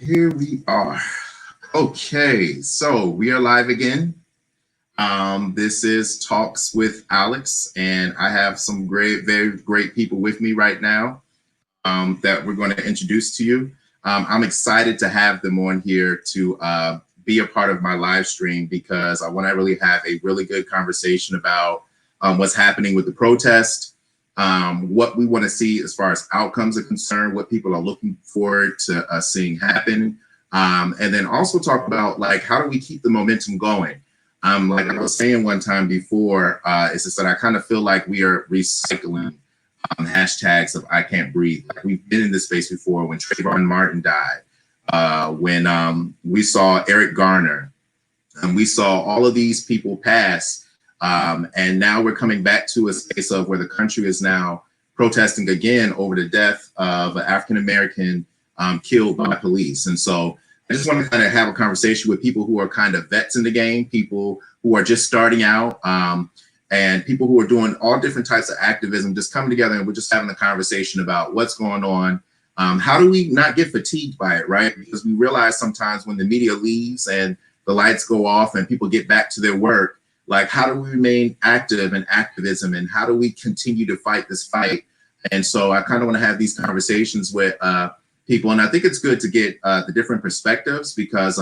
Here we are. Okay, so we are live again. This is Talks with Alex, and I have some very great people with me right now that we're going to introduce to you. I'm excited to have them on here to be a part of my live stream because I want to really have a really good conversation about what's happening with the protest, what we want to see as far as outcomes are concerned, what people are looking forward to seeing happen, and then also talk about like how do we keep the momentum going. Like I was saying one time before, it's just that I kind of feel like we are recycling hashtags of I can't breathe. Like we've been in this space before when Trayvon Martin died, when we saw Eric Garner, and we saw all of these people pass. And now we're coming back to a space of where the country is now protesting again over the death of an African-American killed by police. And so I just want to kind of have a conversation with people who are kind of vets in the game, people who are just starting out, and people who are doing all different types of activism, just coming together and we're just having a conversation about what's going on. How do we not get fatigued by it, right? Because we realize sometimes when the media leaves and the lights go off and people get back to their work, like, how do we remain active in activism and how do we continue to fight this fight? And so I kind of want to have these conversations with people. And I think it's good to get the different perspectives because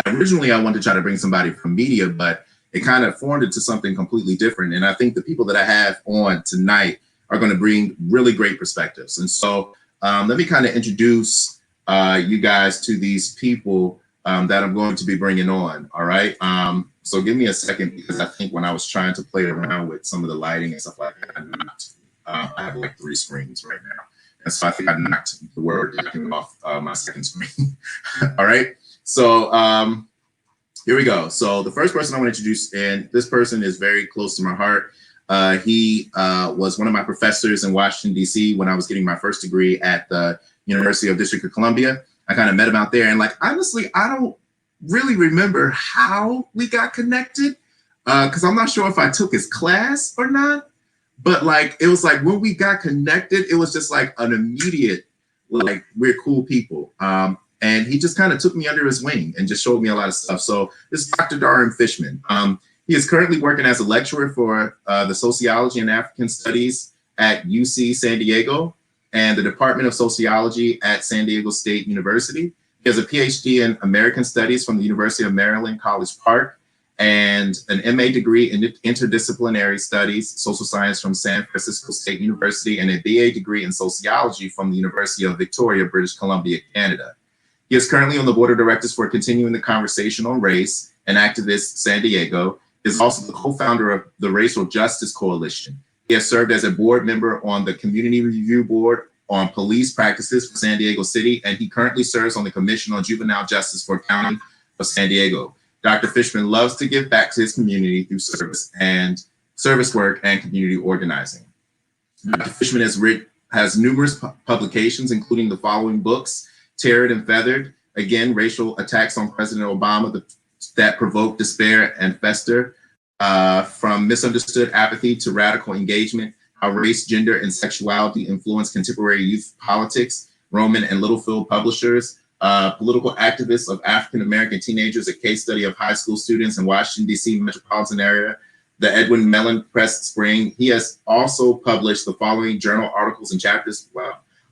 originally I wanted to try to bring somebody from media, but it kind of formed into something completely different. And I think the people that I have on tonight are going to bring really great perspectives. And so let me kind of introduce you guys to these people that I'm going to be bringing on. All right. So give me a second because I think when I was trying to play around with some of the lighting and stuff like that, I have like 3 screens right now. And so I think I knocked the word document off my second screen. All right. So here we go. So the first person I want to introduce, and this person is very close to my heart. He was one of my professors in Washington, D.C. when I was getting my first degree at the University of District of Columbia. I kind of met him out there. And like, honestly, I don't really remember how we got connected because I'm not sure if I took his class or not. But like, it was like when we got connected, it was just like an immediate, like, we're cool people. And he just kind of took me under his wing and just showed me a lot of stuff. So this is Dr. Darwin Fishman. He is currently working as a lecturer for the Sociology and African Studies at UC San Diego and the Department of Sociology at San Diego State University. He has a Ph.D. in American Studies from the University of Maryland, College Park, and an MA degree in Interdisciplinary Studies, Social Science from San Francisco State University, and a BA degree in Sociology from the University of Victoria, British Columbia, Canada. He is currently on the board of directors for Continuing the Conversation on Race and Activist San Diego. He is also the co-founder of the Racial Justice Coalition. He has served as a board member on the Community Review Board on Police Practices for San Diego City, and he currently serves on the Commission on Juvenile Justice for County of San Diego. Dr. Fishman loves to give back to his community through service work and community organizing. Dr. Fishman has numerous publications, including the following books: Tarred and Feathered, again, racial attacks on President Obama that provoke despair and fester, from misunderstood apathy to radical engagement, how race, gender, and sexuality influence contemporary youth politics, Roman and Littlefield Publishers, Political Activists of African-American Teenagers, a case study of high school students in Washington, D.C. metropolitan area, the Edwin Mellon Press Spring. He has also published the following journal articles and chapters: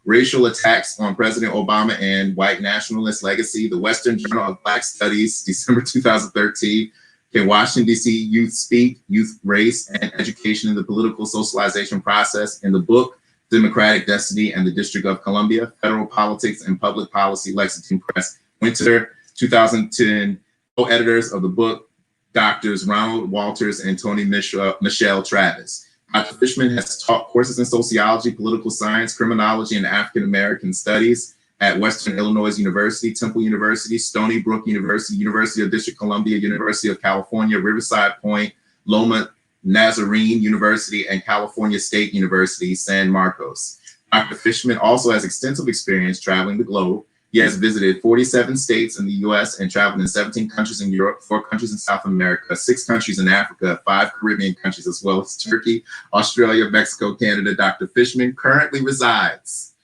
Racial Attacks on President Obama and White Nationalist Legacy, the Western Journal of Black Studies, December 2013, Can Washington, D.C. Youth Speak? Youth, Race, and Education in the Political Socialization Process, in the book Democratic Destiny and the District of Columbia, Federal Politics and Public Policy, Lexington Press, Winter 2010, co-editors of the book, Doctors Ronald Walters and Tony Michelle Travis. Dr. Fishman has taught courses in sociology, political science, criminology, and African-American studies at Western Illinois University, Temple University, Stony Brook University, University of District of Columbia, University of California, Riverside Point, Loma Nazarene University, and California State University, San Marcos. Dr. Fishman also has extensive experience traveling the globe. He has visited 47 states in the US and traveled in 17 countries in Europe, 4 countries in South America, 6 countries in Africa, 5 Caribbean countries, as well as Turkey, Australia, Mexico, Canada. Dr. Fishman currently resides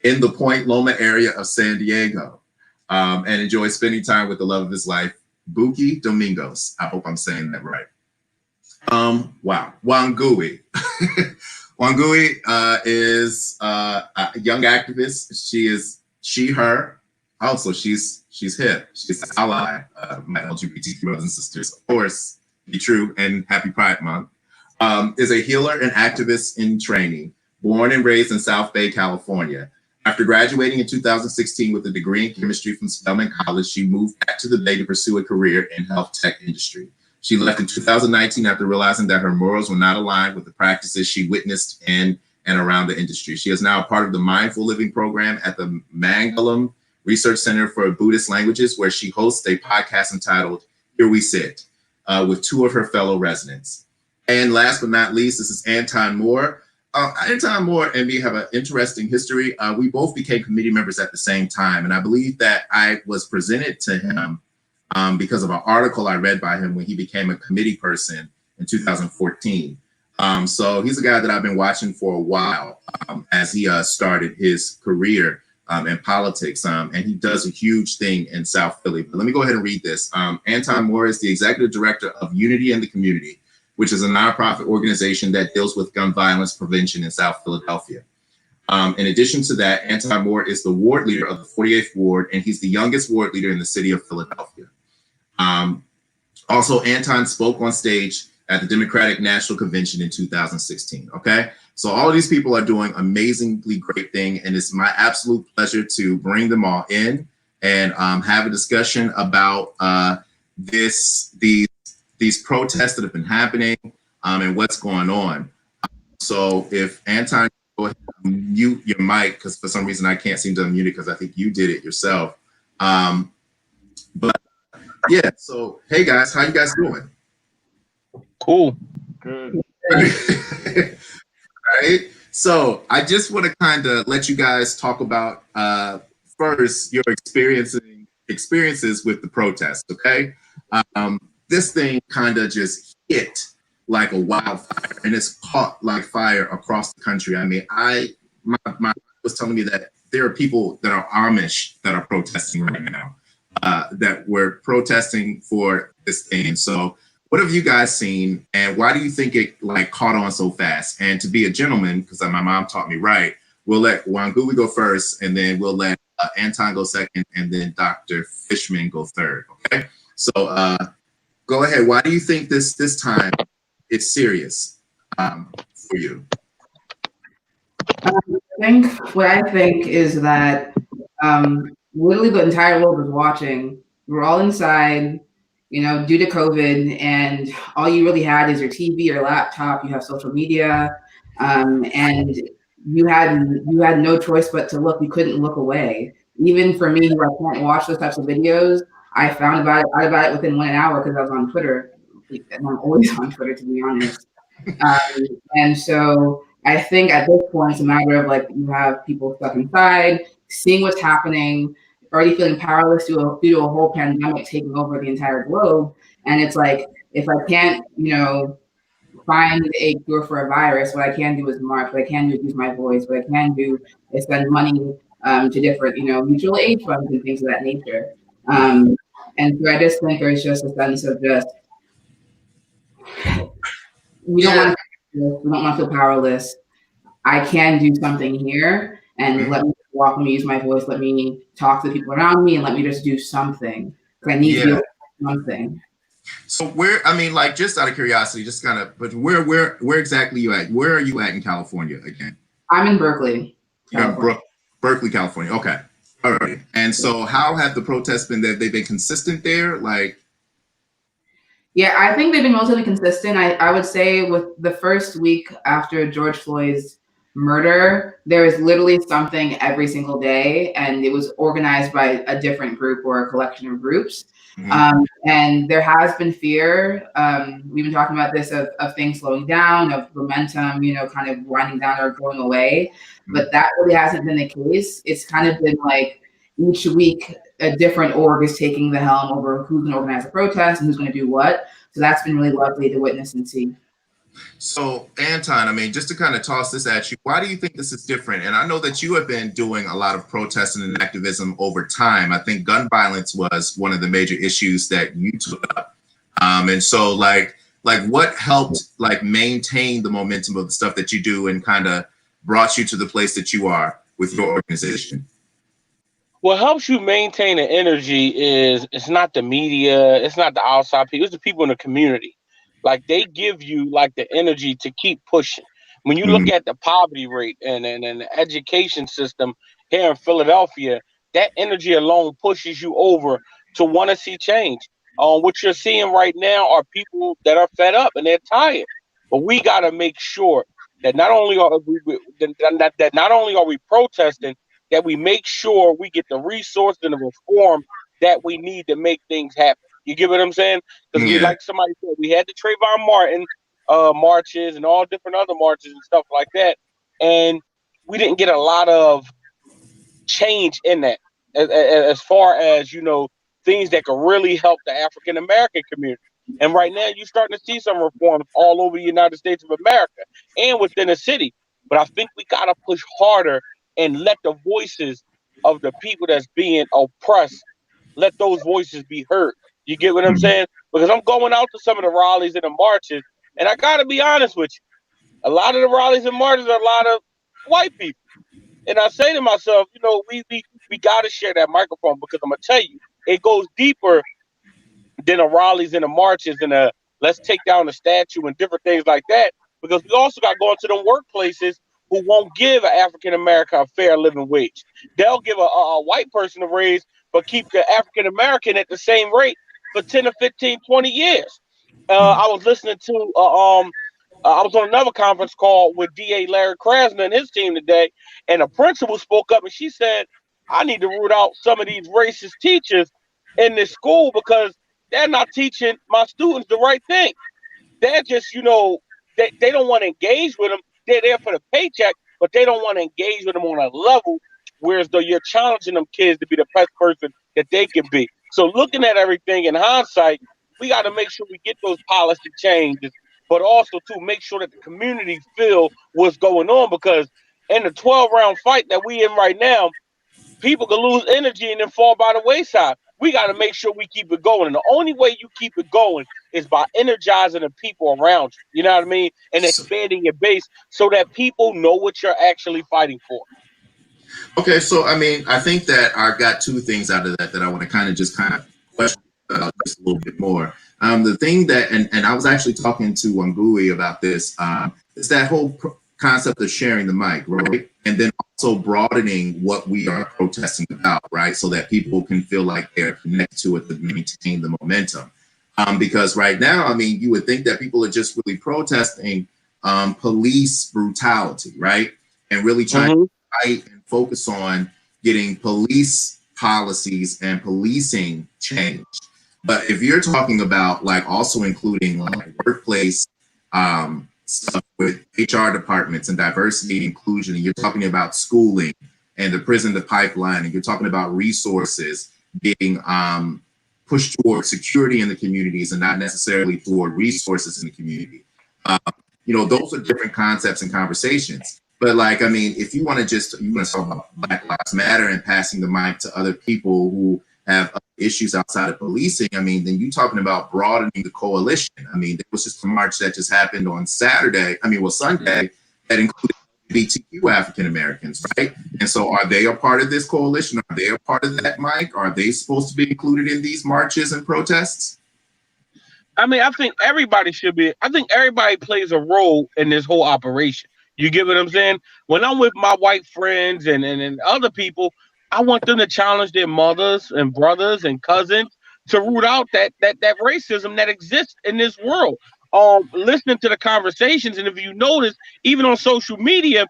in the Point Loma area of San Diego. and enjoys spending time with the love of his life, Buki Domingos. I hope I'm saying that right. Wow, Wangui. Wangui is a young activist. Her. Also, she's hip. She's an ally. My LGBTQ brothers and sisters, of course, be true, and happy Pride Month. Is a healer and activist in training, born and raised in South Bay, California. After graduating in 2016 with a degree in chemistry from Spelman College, she moved back to the Bay to pursue a career in health tech industry. She left in 2019 after realizing that her morals were not aligned with the practices she witnessed in and around the industry. She is now a part of the Mindful Living program at the Mangalam Research Center for Buddhist Languages, where she hosts a podcast entitled Here We Sit, with two of her fellow residents. And last but not least, this is Anton Moore. Anton Moore and me have an interesting history. We both became committee members at the same time, and I believe that I was presented to him because of an article I read by him when he became a committee person in 2014. So he's a guy that I've been watching for a while as he started his career in politics, and he does a huge thing in South Philly. But let me go ahead and read this. Anton Moore is the executive director of Unity in the Community, which is a nonprofit organization that deals with gun violence prevention in South Philadelphia. In addition to that, Anton Moore is the ward leader of the 48th Ward, and he's the youngest ward leader in the city of Philadelphia. Also, Anton spoke on stage at the Democratic National Convention in 2016, okay? So all of these people are doing amazingly great thing, and it's my absolute pleasure to bring them all in and have a discussion about these protests that have been happening and what's going on. So if Anton, go ahead and mute your mic, because for some reason I can't seem to unmute it because I think you did it yourself. But yeah, so hey guys, how you guys doing? Cool. Good. Right. So I just want to kind of let you guys talk about first your experiences with the protest, okay? This thing kind of just hit like a wildfire, and it's caught like fire across the country. I mean, my was telling me that there are people that are Amish that are protesting right now, that were protesting for this thing. So what have you guys seen, and why do you think it like caught on so fast? And to be a gentleman, because my mom taught me right, we'll let Wangui go first, and then we'll let Anton go second, and then Dr. Fishman go third, okay? So go ahead. Why do you think this time it's serious for you? What I think is that literally the entire world was watching. We're all inside, due to COVID, and all you really had is your TV or laptop. You have social media, and you had no choice but to look. You couldn't look away. Even for me, who I can't watch those types of videos, I found out about it within 1 hour because I was on Twitter. And I'm always on Twitter, to be honest. And so I think at this point, it's a matter of like, you have people stuck inside, seeing what's happening, already feeling powerless due to a whole pandemic taking over the entire globe. And it's like, if I can't, find a cure for a virus, what I can do is march. What I can do is use my voice. What I can do is spend money to different, mutual aid funds and things of that nature. And so I just think there's just a sense of just, we don't want to feel powerless. I can do something here, and let me walk, let me use my voice, let me talk to the people around me, and let me just do something. Because I need to do something. So like just out of curiosity, just kind of, but where exactly you at? Where are you at in California again? I'm in Berkeley. Berkeley, California. Okay. All right. And so how have the protests been there? They've been consistent there? Yeah, I think they've been relatively consistent. I would say with the first week after George Floyd's murder, there was literally something every single day, and it was organized by a different group or a collection of groups. And there has been fear. We've been talking about this of things slowing down, of momentum, kind of winding down or going away. But that really hasn't been the case. It's kind of been like each week a different org is taking the helm over who's going to organize a protest and who's going to do what. So that's been really lovely to witness and see. So, Anton, I mean, just to kind of toss this at you, why do you think this is different? And I know that you have been doing a lot of protesting and activism over time. I think gun violence was one of the major issues that you took up. And so, what helped like maintain the momentum of the stuff that you do and kind of brought you to the place that you are with your organization? What helps you maintain the energy is it's not the media, it's not the outside people, it's the people in the community. Like they give you like the energy to keep pushing. When you look Mhm. at the poverty rate and the education system here in Philadelphia, that energy alone pushes you over to want to see change. What you're seeing right now are people that are fed up and they're tired. But we got to make sure that not only are that not only are we protesting, that we make sure we get the resource and the reform that we need to make things happen. You get what I'm saying? Because we, Yeah. like somebody said, we had the Trayvon Martin marches and all different other marches and stuff like that, and we didn't get a lot of change in that as far as things that could really help the African American community. And right now, you're starting to see some reforms all over the United States of America and within the city. But I think we got to push harder and let the voices of the people that's being oppressed, let those voices be heard. You get what I'm Mhm. saying? Because I'm going out to some of the rallies and the marches, and I got to be honest with you. A lot of the rallies and marches are a lot of white people. And I say to myself, we got to share that microphone because I'm gonna tell you, it goes deeper than the rallies and the marches and the let's take down the statue and different things like that. Because we also got going to them workplaces who won't give an African American a fair living wage. They'll give a white person a raise, but keep the African American at the same rate for 10 to 15, 20 years. I was listening to I was on another conference call with DA Larry Krasner and his team today, and a principal spoke up and she said, I need to root out some of these racist teachers in this school because they're not teaching my students the right thing. They're just, they don't want to engage with them. They're there for the paycheck, but they don't want to engage with them on a level, whereas though you're challenging them kids to be the best person that they can be. So looking at everything in hindsight, we got to make sure we get those policy changes, but also to make sure that the community feel what's going on because in the 12-round fight that we in right now, people can lose energy and then fall by the wayside. We got to make sure we keep it going. And the only way you keep it going is by energizing the people around you. You know what I mean? And So, expanding your base so that people know what you're actually fighting for. okay, so I mean, I think that I got two things out of that that I want to kind of question just a little bit more. The thing that, and I was actually talking to Wangui about this, is that whole concept of sharing the mic, right? And then also broadening what we are protesting about, right? So that people can feel like they're connected to it to maintain the momentum. Because right now, I mean, you would think that people are just really protesting police brutality, right? And really trying Mm-hmm. fight and focus on getting police policies and policing changed. But if you're talking about like also including like workplace stuff with HR departments and diversity and inclusion, and you're talking about schooling and the prison, the pipeline, and you're talking about resources being pushed toward security in the communities and not necessarily toward resources in the community. Um, those are different concepts and conversations. But like, I mean, if you want to talk about Black Lives Matter and passing the mic to other people who have issues outside of policing, I mean, then you're talking about broadening the coalition. I mean, there was just a march that just happened on Sunday, that included LGBTQ African Americans, right? And so are they a part of this coalition? Are they a part of that mic? Are they supposed to be included in these marches and protests? I mean, I think everybody plays a role in this whole operation. You get what I'm saying? When I'm with my white friends and other people, I want them to challenge their mothers and brothers and cousins to root out that racism that exists in this world. Listening to the conversations, and if you notice, even on social media,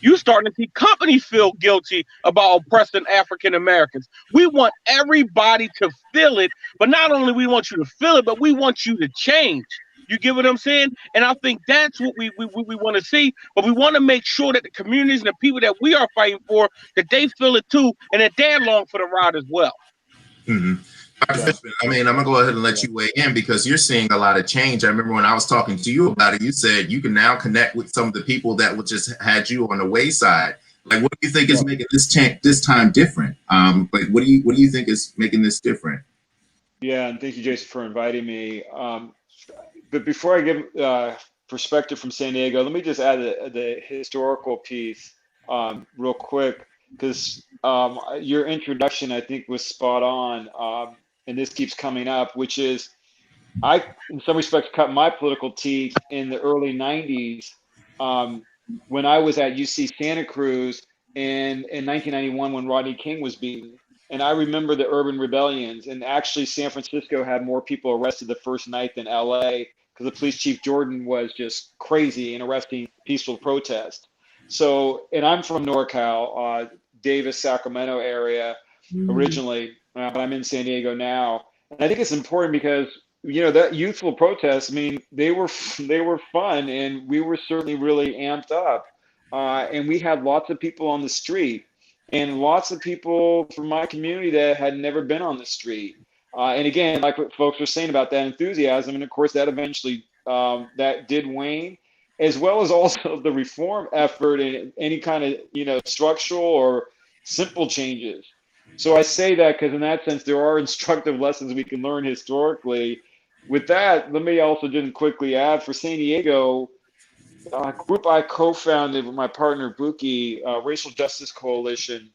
you starting to see companies feel guilty about oppressing African Americans. We want everybody to feel it, but not only we want you to feel it, but we want you to change. You get what I'm saying? And I think that's what we want to see. But we want to make sure that the communities and the people that we are fighting for, that they feel it too, and that they're along for the ride as well. Mm-hmm. Fishman, I mean, I'm gonna go ahead and let you weigh in because you're seeing a lot of change. I remember when I was talking to you about it, you said you can now connect with some of the people that would just had you on the wayside. Like, what do you think is making this time different? Like, what do you think is making this different? Yeah, and thank you, Jason, for inviting me. But before I give perspective from San Diego, let me just add the historical piece real quick, because your introduction, I think, was spot on, and this keeps coming up, which is I, in some respects, cut my political teeth in the early 90s when I was at UC Santa Cruz in 1991 when Rodney King was beaten. And I remember the urban rebellions. And actually, San Francisco had more people arrested the first night than LA because the police chief Jordan was just crazy in arresting peaceful protest. So, and I'm from NorCal, Davis, Sacramento area originally, but I'm in San Diego now. And I think it's important because that youthful protest. I mean, they were fun, and we were certainly really amped up, and we had lots of people on the street, and lots of people from my community that had never been on the street. And again, like what folks were saying about that enthusiasm, and of course that eventually that did wane, as well as also the reform effort and any kind of structural or simple changes. So I say that because in that sense, there are instructive lessons we can learn historically. With that, let me also just quickly add for San Diego, a group I co-founded with my partner Buki, Racial Justice Coalition.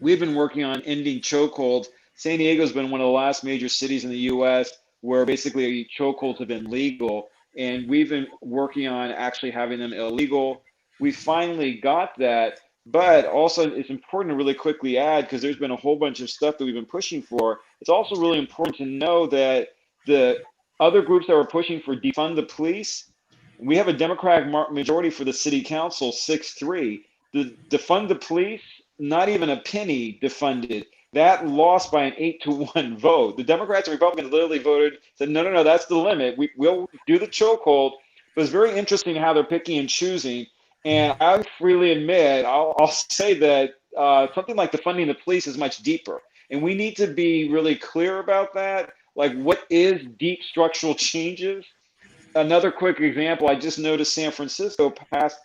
We've been working on ending chokeholds. San Diego's been one of the last major cities in the U.S. where basically chokeholds have been legal, and we've been working on actually having them illegal. We finally got that, but also it's important to really quickly add, because there's been a whole bunch of stuff that we've been pushing for. It's also really important to know that the other groups that were pushing for defund the police, we have a Democratic majority for the city council, 6-3. The defund the police, not even a penny defunded. That lost by an 8-1 vote. The Democrats and Republicans literally voted, said, no, no, no, that's the limit. We'll do the chokehold. But it's very interesting how they're picking and choosing. And I freely admit, I'll say that something like defunding the police is much deeper. And we need to be really clear about that. Like, what is deep structural changes? Another quick example, I just noticed San Francisco passed,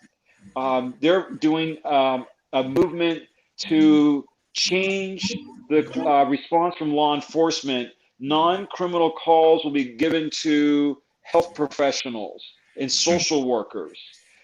they're doing a movement to change the response from law enforcement. Non-criminal calls will be given to health professionals and social workers.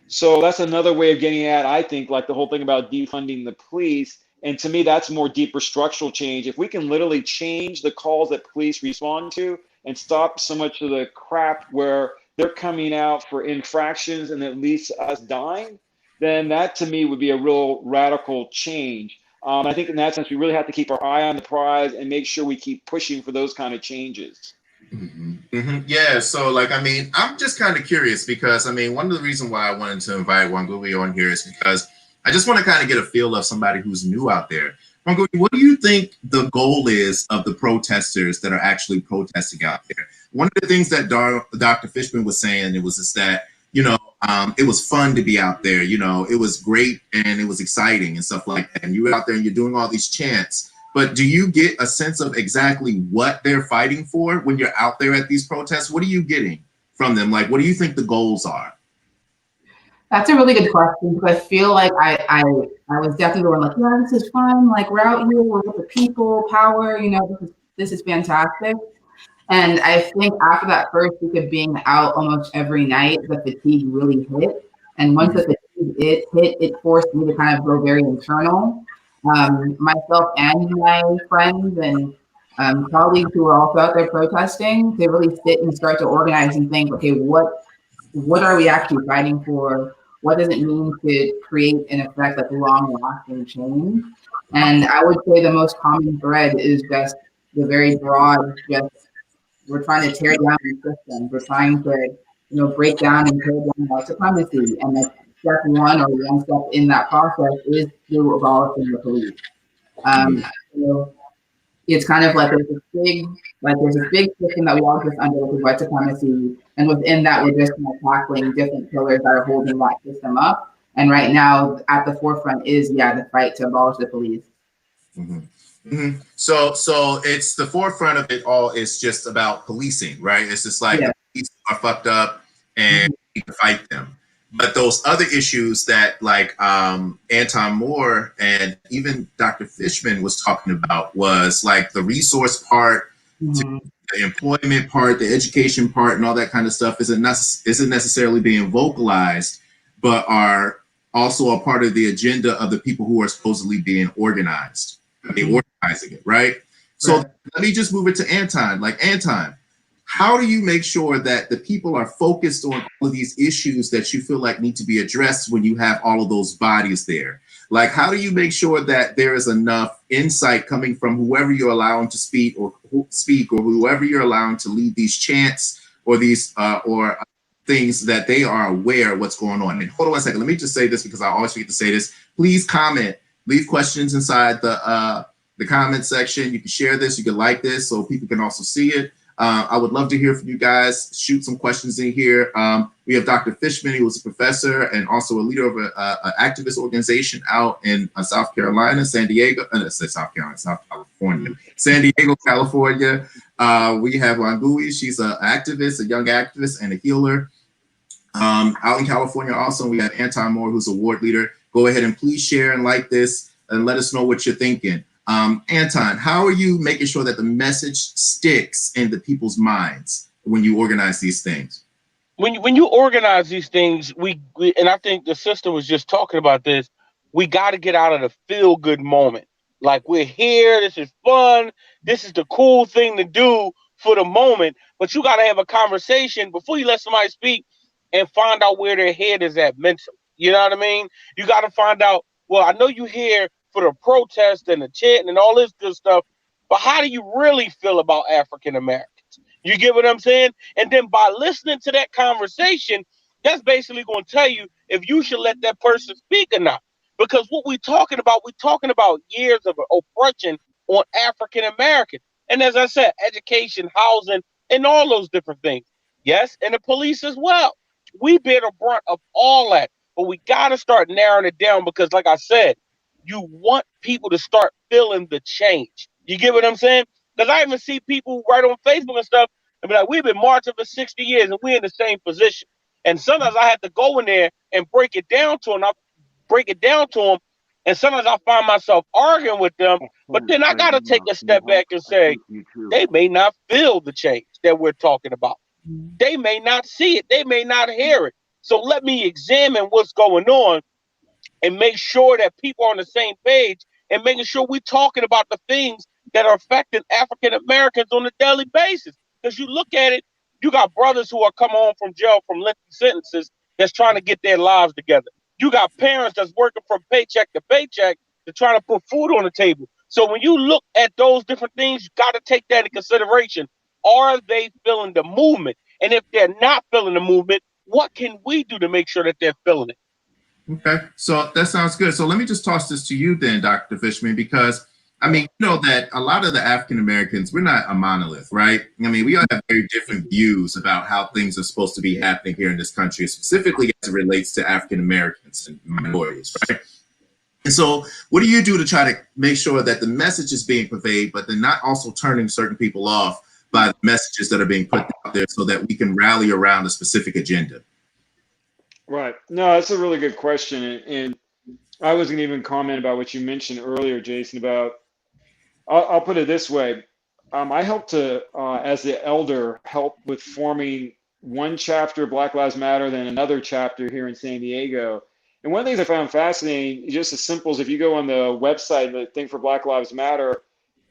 So that's another way of getting at, I think, like the whole thing about defunding the police. And to me, that's more deeper structural change. If we can literally change the calls that police respond to and stop so much of the crap where they're coming out for infractions and at least us dying, then that to me would be a real radical change. I think in that sense, we really have to keep our eye on the prize and make sure we keep pushing for those kind of changes. Mm-hmm. Mm-hmm. Yeah, so like, I mean, I'm just kind of curious because I mean, one of the reasons why I wanted to invite Wangui on here is because I just want to kind of get a feel of somebody who's new out there. Wangui, what do you think the goal is of the protesters that are actually protesting out there? One of the things that Dr. Fishman was saying, it was just that, it was fun to be out there, it was great and it was exciting and stuff like that. And you were out there and you're doing all these chants. But do you get a sense of exactly what they're fighting for when you're out there at these protests? What are you getting from them? Like, what do you think the goals are? That's a really good question, because I feel like I was definitely going like, yeah, this is fun. Like, we're out here, we're with the people, power, this is fantastic. And I think after that first week of being out almost every night, the fatigue really hit. And once the fatigue hit, it forced me to kind of go very internal. Myself and my friends and colleagues who are also out there protesting, they really sit and start to organize and think, okay, what are we actually fighting for? What does it mean to create an effect like long-lasting change? And I would say the most common thread is just the very broad, we're trying to tear down the system. We're trying to, break down and tear down white supremacy. And like step one step in that process is through abolishing the police. It's kind of like there's a big system that we all just under, which is white supremacy, and within that we're just tackling different pillars that are holding that system up. And right now, at the forefront is the fight to abolish the police. Mm-hmm. So it's the forefront of it all is just about policing, right? It's just like Yeah. the police are fucked up and Mhm. we need to fight them. But those other issues that like Anton Moore and even Dr. Fishman was talking about was like the resource part, to Mhm. the employment part, the education part, and all that kind of stuff isn't necessarily being vocalized, but are also a part of the agenda of the people who are supposedly being organized. They organizing it, right? So Right. let me just move it to Anton. Like Anton, how do you make sure that the people are focused on all of these issues that you feel like need to be addressed when you have all of those bodies there? Like, how do you make sure that there is enough insight coming from whoever you're allowing to speak, or whoever you're allowing to lead these chants or these or things that they are aware of what's going on? And hold on one second. Let me just say this because I always forget to say this. Please comment, leave questions inside the comment section. You can share this, you can like this, so people can also see it. I would love to hear from you guys. Shoot some questions in here. We have Dr. Fishman, who was a professor and also a leader of an activist organization out in South Carolina, San Diego, South Carolina, South California, San Diego, California. We have Wangui. She's an activist, a young activist and a healer. Out in California also, we have Anton Moore, who's a ward leader. Go ahead and please share and like this and let us know what you're thinking. Anton, how are you making sure that the message sticks in the people's minds when you organize these things? When you organize these things, we and I think the sister was just talking about this. We got to get out of the feel good moment. Like we're here, this is fun, this is the cool thing to do for the moment. But you got to have a conversation before you let somebody speak and find out where their head is at mentally. You know what I mean? You got to find out. Well, I know you here for the protest and the chant and all this good stuff, but how do you really feel about African Americans? You get what I'm saying? And then by listening to that conversation, that's basically going to tell you if you should let that person speak or not. Because what we're talking about years of oppression on African Americans. And as I said, education, housing, and all those different things. Yes, and the police as well. We bear the brunt of all that. But we got to start narrowing it down because, like I said, you want people to start feeling the change. You get what I'm saying? Because I even see people right on Facebook and stuff and be like, we've been marching for 60 years and we're in the same position. And sometimes I have to go in there and break it down to them. I break it down to them. And sometimes I find myself arguing with them. But then I got to take a step back and say, they may not feel the change that we're talking about. They may not see it. They may not hear it. So let me examine what's going on and make sure that people are on the same page and making sure we're talking about the things that are affecting African Americans on a daily basis. Because you look at it, you got brothers who are coming home from jail from lengthy sentences that's trying to get their lives together. You got parents that's working from paycheck to paycheck to try to put food on the table. So when you look at those different things, you got to take that in consideration. Are they feeling the movement? And if they're not feeling the movement, what can we do to make sure that they're feeling it? Okay, so that sounds good. So let me just toss this to you then, Dr. Fishman, because I mean, you know that a lot of the African Americans, we're not a monolith, right? I mean, we all have very different views about how things are supposed to be happening here in this country, specifically as it relates to African Americans and minorities, right? And so, what do you do to try to make sure that the message is being conveyed, but then not also turning certain people off by the messages that are being put out there so that we can rally around a specific agenda? Right. No, that's a really good question. And I was going to even comment about what you mentioned earlier, Jason, about, I'll put it this way. I helped to, as the elder, help with forming one chapter, Black Lives Matter, then another chapter here in San Diego. And one of the things I found fascinating, just as simple as if you go on the website, the thing for Black Lives Matter,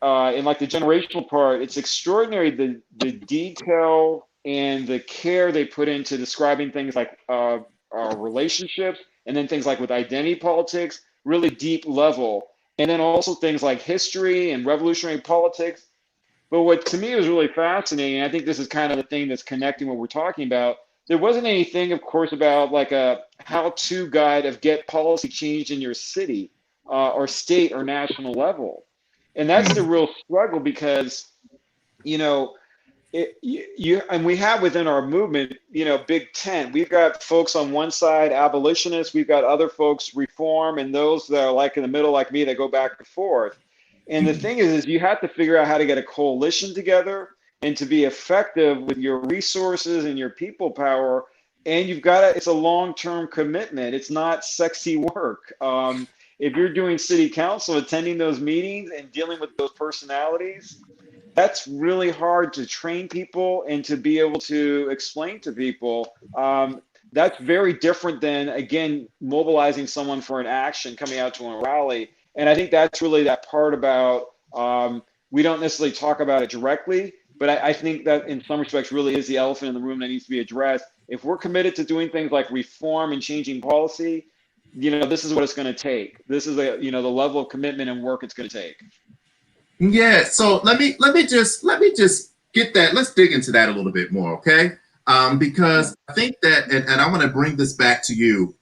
in like the generational part, it's extraordinary the detail and the care they put into describing things like relationships, and then things like with identity politics, really deep level, and then also things like history and revolutionary politics. But what to me was really fascinating, and I think this is kind of the thing that's connecting what we're talking about. There wasn't anything, of course, about like a how-to guide of get policy changed in your city or state or national level. And that's the real struggle because, you know, and we have within our movement, you know, big tent. We've got folks on one side, abolitionists. We've got other folks, reform, and those that are like in the middle, like me, that go back and forth. And the thing is you have to figure out how to get a coalition together and to be effective with your resources and your people power. And you've got to, it's a long-term commitment. It's not sexy work. If you're doing city council, attending those meetings and dealing with those personalities, that's really hard to train people and to be able to explain to people. That's very different than, again, mobilizing someone for an action, coming out to a rally. And I think that's really that part about, we don't necessarily talk about it directly, but I think that in some respects really is the elephant in the room that needs to be addressed. If we're committed to doing things like reform and changing policy, this is what it's going to take. This is the level of commitment and work it's going to take. Yeah. So let me just get that. Let's dig into that a little bit more, okay? Because I think that, and I want to bring this back to you,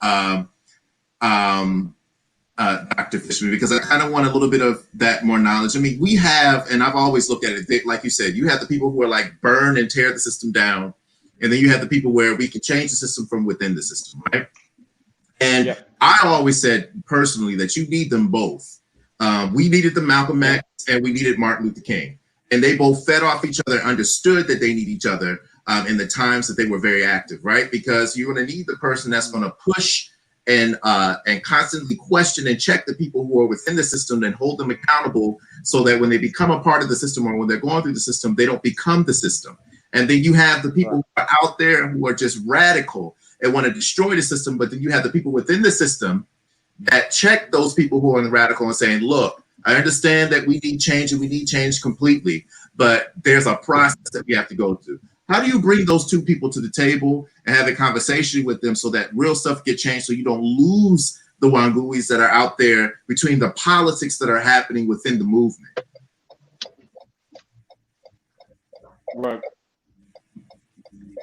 Dr. Fishman, because I kind of want a little bit of that more knowledge. I mean, we have, and I've always looked at it, like you said, you have the people who are like burn and tear the system down, and then you have the people where we can change the system from within the system, right? And I always said personally that you need them both. We needed the Malcolm X and we needed Martin Luther King, and they both fed off each other, understood that they need each other in the times that they were very active, right? Because you're going to need the person that's going to push and constantly question and check the people who are within the system and hold them accountable, so that when they become a part of the system or when they're going through the system, they don't become the system. And then you have the people who are out there who are just radical and want to destroy the system, but then you have the people within the system that check those people who are in the radical and saying, look, I understand that we need change and we need change completely, but there's a process that we have to go through. How do you bring those two people to the table and have a conversation with them so that real stuff get changed, so you don't lose the Wanguis that are out there between the politics that are happening within the movement? Right.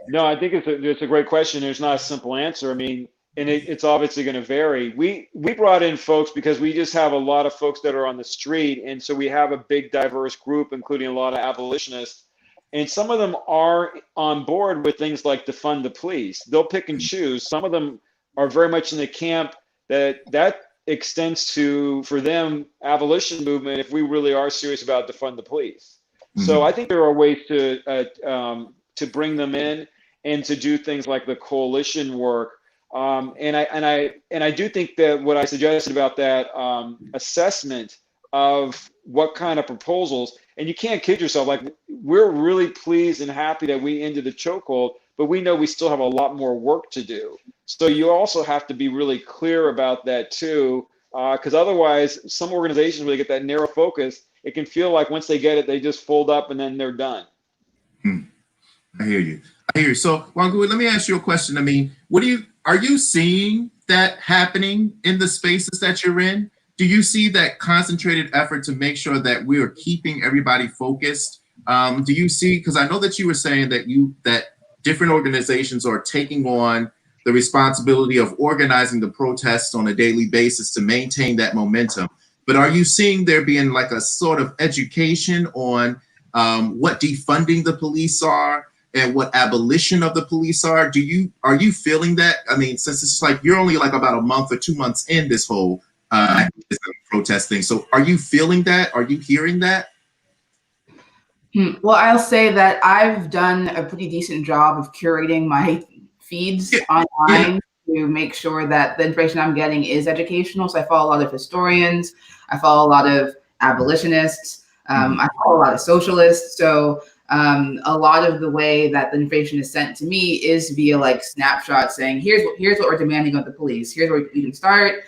No, I think it's a great question. There's not a simple answer. I mean, and it's obviously going to vary. We brought in folks because we just have a lot of folks that are on the street, and so we have a big diverse group, including a lot of abolitionists, and some of them are on board with things like defund the police. They'll pick and choose. Some of them are very much in the camp that extends to, for them, abolition movement if we really are serious about defund the police. So I think there are ways to bring them in and to do things like the coalition work. And I do think that what I suggested about that assessment of what kind of proposals, and you can't kid yourself, like we're really pleased and happy that we ended the chokehold, but we know we still have a lot more work to do. So you also have to be really clear about that too, because otherwise some organizations, when they get that narrow focus, it can feel like once they get it, they just fold up and then they're done. I hear you. So Wangui, let me ask you a question. I mean, are you seeing that happening in the spaces that you're in? Do you see that concentrated effort to make sure that we are keeping everybody focused? Do you see, because I know that you were saying that different organizations are taking on the responsibility of organizing the protests on a daily basis to maintain that momentum. But are you seeing there being like a sort of education on what defunding the police are and what abolition of the police are? Are you feeling that? I mean, since it's like you're only like about a month or 2 months in this whole activism protest thing. So are you feeling that? Are you hearing that? Well, I'll say that I've done a pretty decent job of curating my feeds online to make sure that the information I'm getting is educational. So I follow a lot of historians. I follow a lot of abolitionists. I follow a lot of socialists. So a lot of the way that the information is sent to me is via like snapshots saying, here's what we're demanding of the police. Here's where we can start.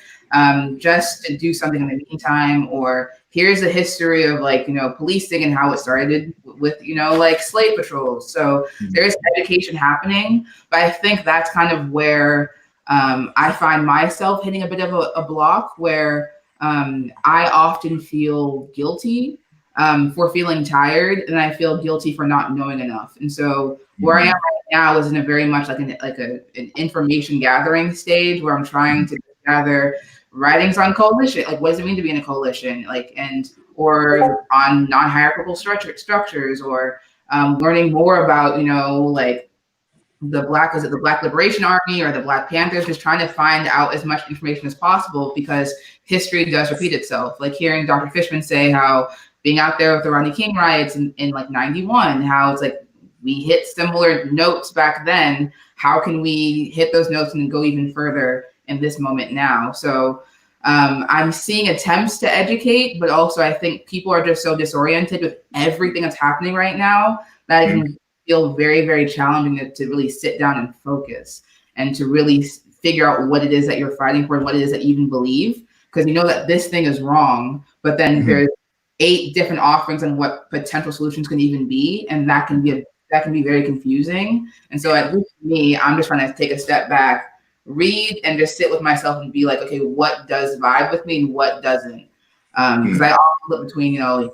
Just to do something in the meantime, or here's a history of like, policing and how it started with, like slave patrols. So there's education happening, but I think that's kind of where I find myself hitting a bit of a block where I often feel guilty for feeling tired, and I feel guilty for not knowing enough. And so where I am right now is in a very much like an information gathering stage where I'm trying to gather writings on coalition, like what does it mean to be in a coalition, or on non-hierarchical structures, or learning more about, like the Black Liberation Army or the Black Panthers, just trying to find out as much information as possible, because history does repeat itself. Like hearing Dr. Fishman say how being out there with the Rodney King riots in like 91, how it's like we hit similar notes back then. How can we hit those notes and go even further in this moment now? So I'm seeing attempts to educate, but also I think people are just so disoriented with everything that's happening right now that it can feel very, very challenging to really sit down and focus and to really figure out what it is that you're fighting for and what it is that you even believe. Because you know that this thing is wrong, but then there's 8 different offerings on what potential solutions can even be, and that can be very confusing. And so at least for me, I'm just trying to take a step back, read, and just sit with myself and be like, okay, what does vibe with me and what doesn't? Because I often look between, you know,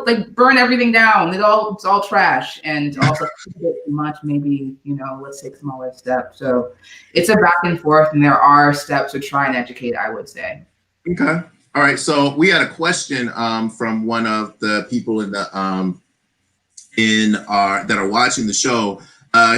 like burn everything down. It's all trash, and also a bit too much. Maybe, you know, let's take smaller steps. So it's a back and forth, and there are steps to try and educate, I would say. Okay. All right. So we had a question from one of the people that are watching the show.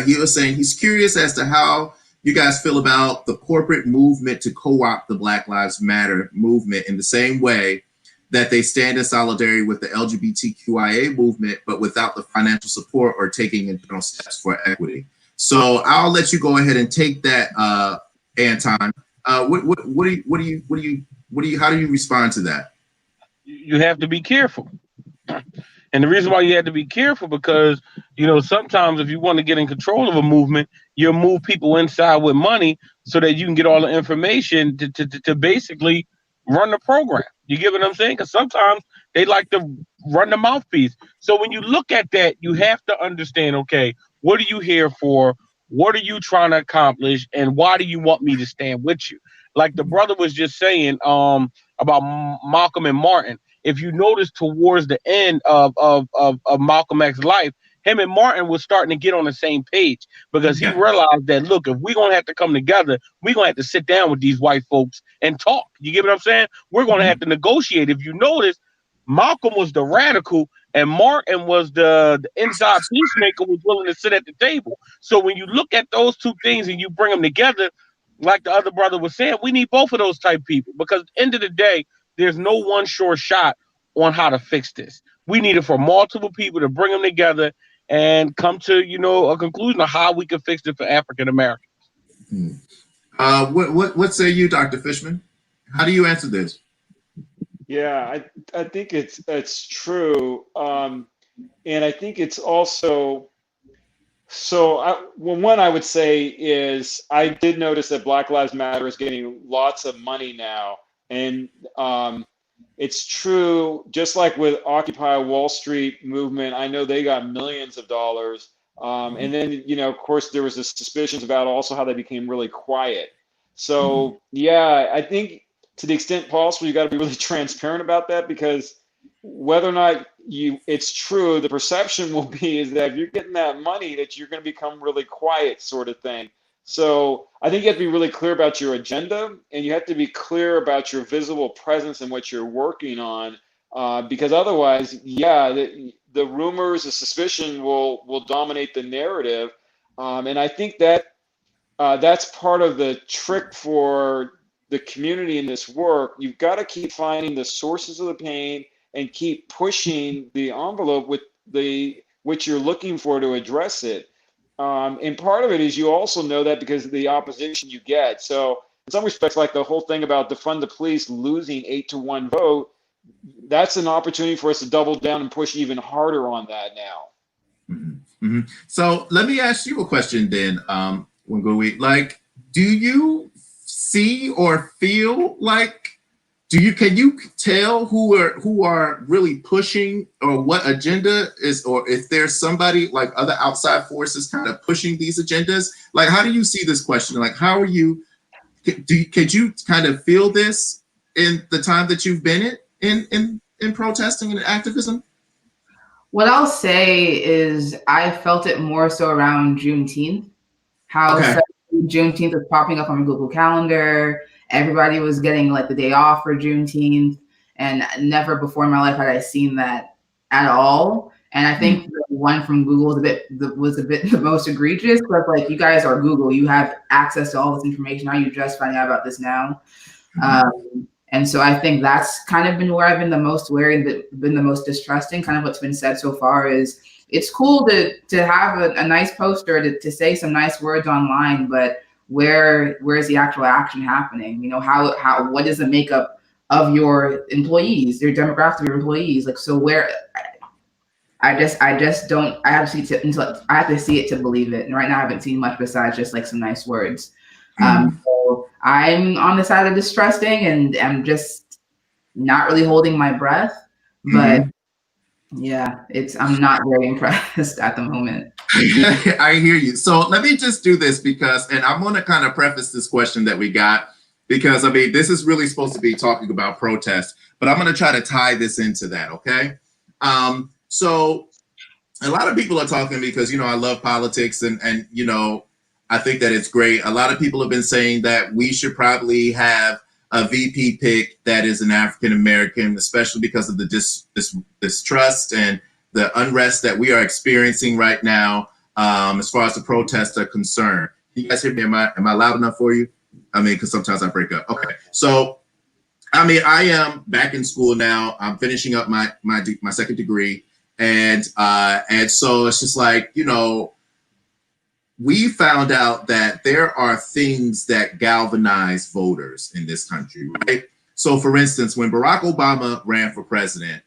He was saying he's curious as to how you guys feel about the corporate movement to co-opt the Black Lives Matter movement in the same way that they stand in solidarity with the LGBTQIA movement, but without the financial support or taking internal steps for equity. So I'll let you go ahead and take that, Anton. How do you respond to that? You have to be careful. And the reason why you have to be careful, because, you know, sometimes if you want to get in control of a movement, you'll move people inside with money so that you can get all the information to basically run the program. You get what I'm saying? Because sometimes they like to run the mouthpiece. So when you look at that, you have to understand, okay, what are you here for? What are you trying to accomplish? And why do you want me to stand with you? Like the brother was just saying about Malcolm and Martin. If you notice towards the end of Malcolm X's life, him and Martin was starting to get on the same page, because he realized that, look, if we're going to have to come together, we're going to have to sit down with these white folks and talk. You get what I'm saying? We're going to have to negotiate. If you notice, Malcolm was the radical and Martin was the inside peacemaker, was willing to sit at the table. So when you look at those two things and you bring them together, like the other brother was saying, we need both of those type people, because at the end of the day, there's no one sure shot on how to fix this. We need it for multiple people to bring them together and come to, you know, a conclusion of how we can fix it for African Americans. What say you, Dr. Fishman? How do you answer this? Yeah, I think it's true, and I think it's also. So one I would say is I did notice that Black Lives Matter is getting lots of money now, and it's true. Just like with Occupy Wall Street movement, I know they got millions of dollars, and then, you know, of course, there was the suspicions about also how they became really quiet. So yeah, I think to the extent possible, you got to be really transparent about that, because whether or not it's true, the perception will be is that if you're getting that money, that you're going to become really quiet, sort of thing. So I think you have to be really clear about your agenda, and you have to be clear about your visible presence and what you're working on, because otherwise, yeah, the rumors, the suspicion will dominate the narrative, and I think that that's part of the trick for the community in this work. You've got to keep finding the sources of the pain and keep pushing the envelope with what you're looking for to address it. And part of it is you also know that because of the opposition you get. So in some respects, like the whole thing about defund the police losing 8-1 vote, that's an opportunity for us to double down and push even harder on that now. So let me ask you a question then, Wangui. Like, do you see or feel like, can you tell who are really pushing, or what agenda is, or if there's somebody like other outside forces kind of pushing these agendas? Like, how do you see this question? Like, how are you? Could you kind of feel this in the time that you've been in protesting and activism? What I'll say is I felt it more so around Juneteenth. How Juneteenth was popping up on my Google Calendar. Everybody was getting like the day off for Juneteenth, and never before in my life had I seen that at all. And I think the one from Google was a bit the most egregious. But like, you guys are Google, you have access to all this information. How are you just finding out about this now? And so I think that's kind of been where I've been the most wary, been the most distrusting. Kind of what's been said so far is it's cool to have a nice poster to say some nice words online, but where's the actual action happening? You know, what is the makeup of your employees, your demographic of your employees? Like, so where I just don't. I have to see it to believe it. And right now, I haven't seen much besides just like some nice words. So I'm on the side of distrusting, and I'm just not really holding my breath. But yeah, I'm not very impressed at the moment. I hear you. So let me just do this and I'm going to kind of preface this question that we got, because I mean, this is really supposed to be talking about protest, but I'm going to try to tie this into that. Okay. So a lot of people are talking because, I love politics and, I think that it's great. A lot of people have been saying that we should probably have a VP pick that is an African-American, especially because of the distrust and the unrest that we are experiencing right now, as far as the protests are concerned. Can you guys hear me? Am I loud enough for you? I mean, because sometimes I break up. Okay. So, I mean, I am back in school now. I'm finishing up my second degree. And so it's just like, we found out that there are things that galvanize voters in this country, right? So for instance, when Barack Obama ran for president,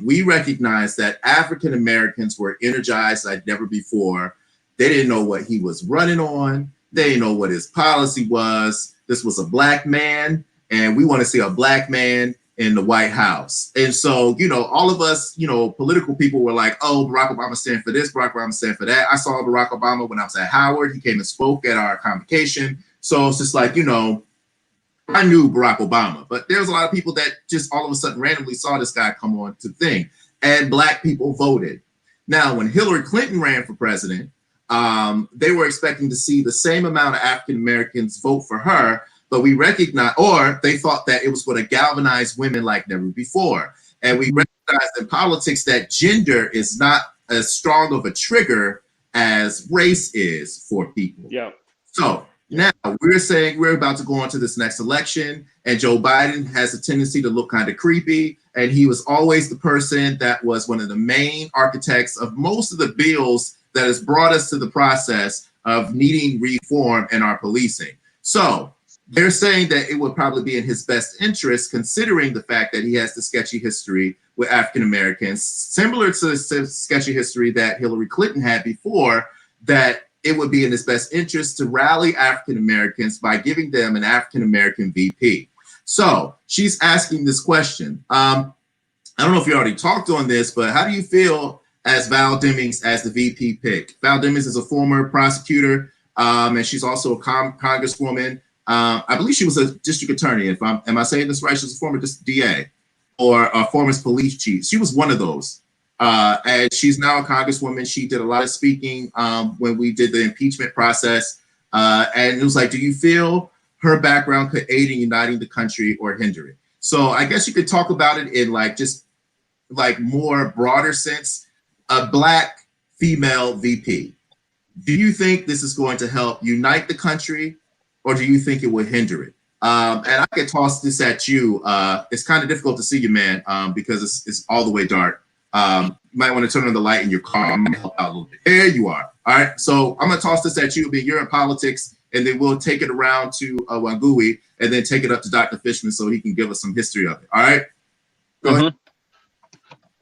we recognized that African Americans were energized like never before. They didn't know what he was running on. They didn't know what his policy was. This was a black man, and we want to see a black man in the White House. And so, all of us, political people were like, oh, Barack Obama stand for this, Barack Obama stand for that. I saw Barack Obama when I was at Howard. He came and spoke at our convocation. So it's just like, I knew Barack Obama, but there was a lot of people that just all of a sudden randomly saw this guy come on to the thing, and black people voted. Now, when Hillary Clinton ran for president, they were expecting to see the same amount of African Americans vote for her, but we recognize, or they thought that it was going to galvanize women like never before. And we recognize in politics that gender is not as strong of a trigger as race is for people. Yeah. So now we're saying we're about to go on to this next election, and Joe Biden has a tendency to look kind of creepy. And he was always the person that was one of the main architects of most of the bills that has brought us to the process of needing reform in our policing. So they're saying that it would probably be in his best interest, considering the fact that he has the sketchy history with African Americans, similar to the sketchy history that Hillary Clinton had before, that it would be in his best interest to rally African Americans by giving them an African American VP. So she's asking this question. I don't know if you already talked on this, but how do you feel as Val Demings as the VP pick? Val Demings is a former prosecutor, and she's also a congresswoman. I believe she was a district attorney. Am I saying this right? She was a former DA or a former police chief. She was one of those. And she's now a congresswoman. She did a lot of speaking when we did the impeachment process. And it was like, do you feel her background could aid in uniting the country or hinder it? So I guess you could talk about it in more broader sense. A black female VP. Do you think this is going to help unite the country, or do you think it would hinder it? And I could toss this at you. It's kind of difficult to see you, man, because it's all the way dark. You might want to turn on the light in your car. I'm gonna help out a little bit. There you are. All right. So I'm gonna toss this at you. You're in politics, and then we'll take it around to Wangui, and then take it up to Dr. Fishman so he can give us some history of it. All right. Go ahead.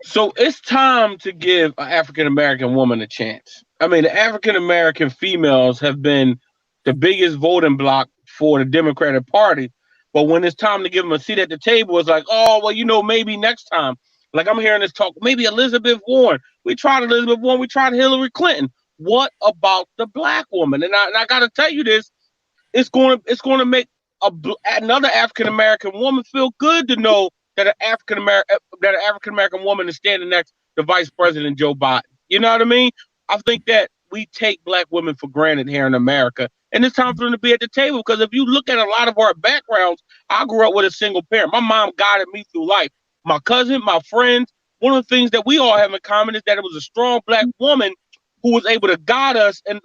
So it's time to give an African-American woman a chance. I mean, the African-American females have been the biggest voting bloc for the Democratic Party. But when it's time to give them a seat at the table, it's like, oh, well, maybe next time. Like I'm hearing this talk, maybe Elizabeth Warren. We tried Elizabeth Warren. We tried Hillary Clinton. What about the black woman? And I got to tell you this, it's going to make another African-American woman feel good to know that an African-American woman is standing next to Vice President Joe Biden. You know what I mean? I think that we take black women for granted here in America. And it's time for them to be at the table, because if you look at a lot of our backgrounds, I grew up with a single parent. My mom guided me through life. My cousin, my friends, one of the things that we all have in common is that it was a strong black woman who was able to guide us in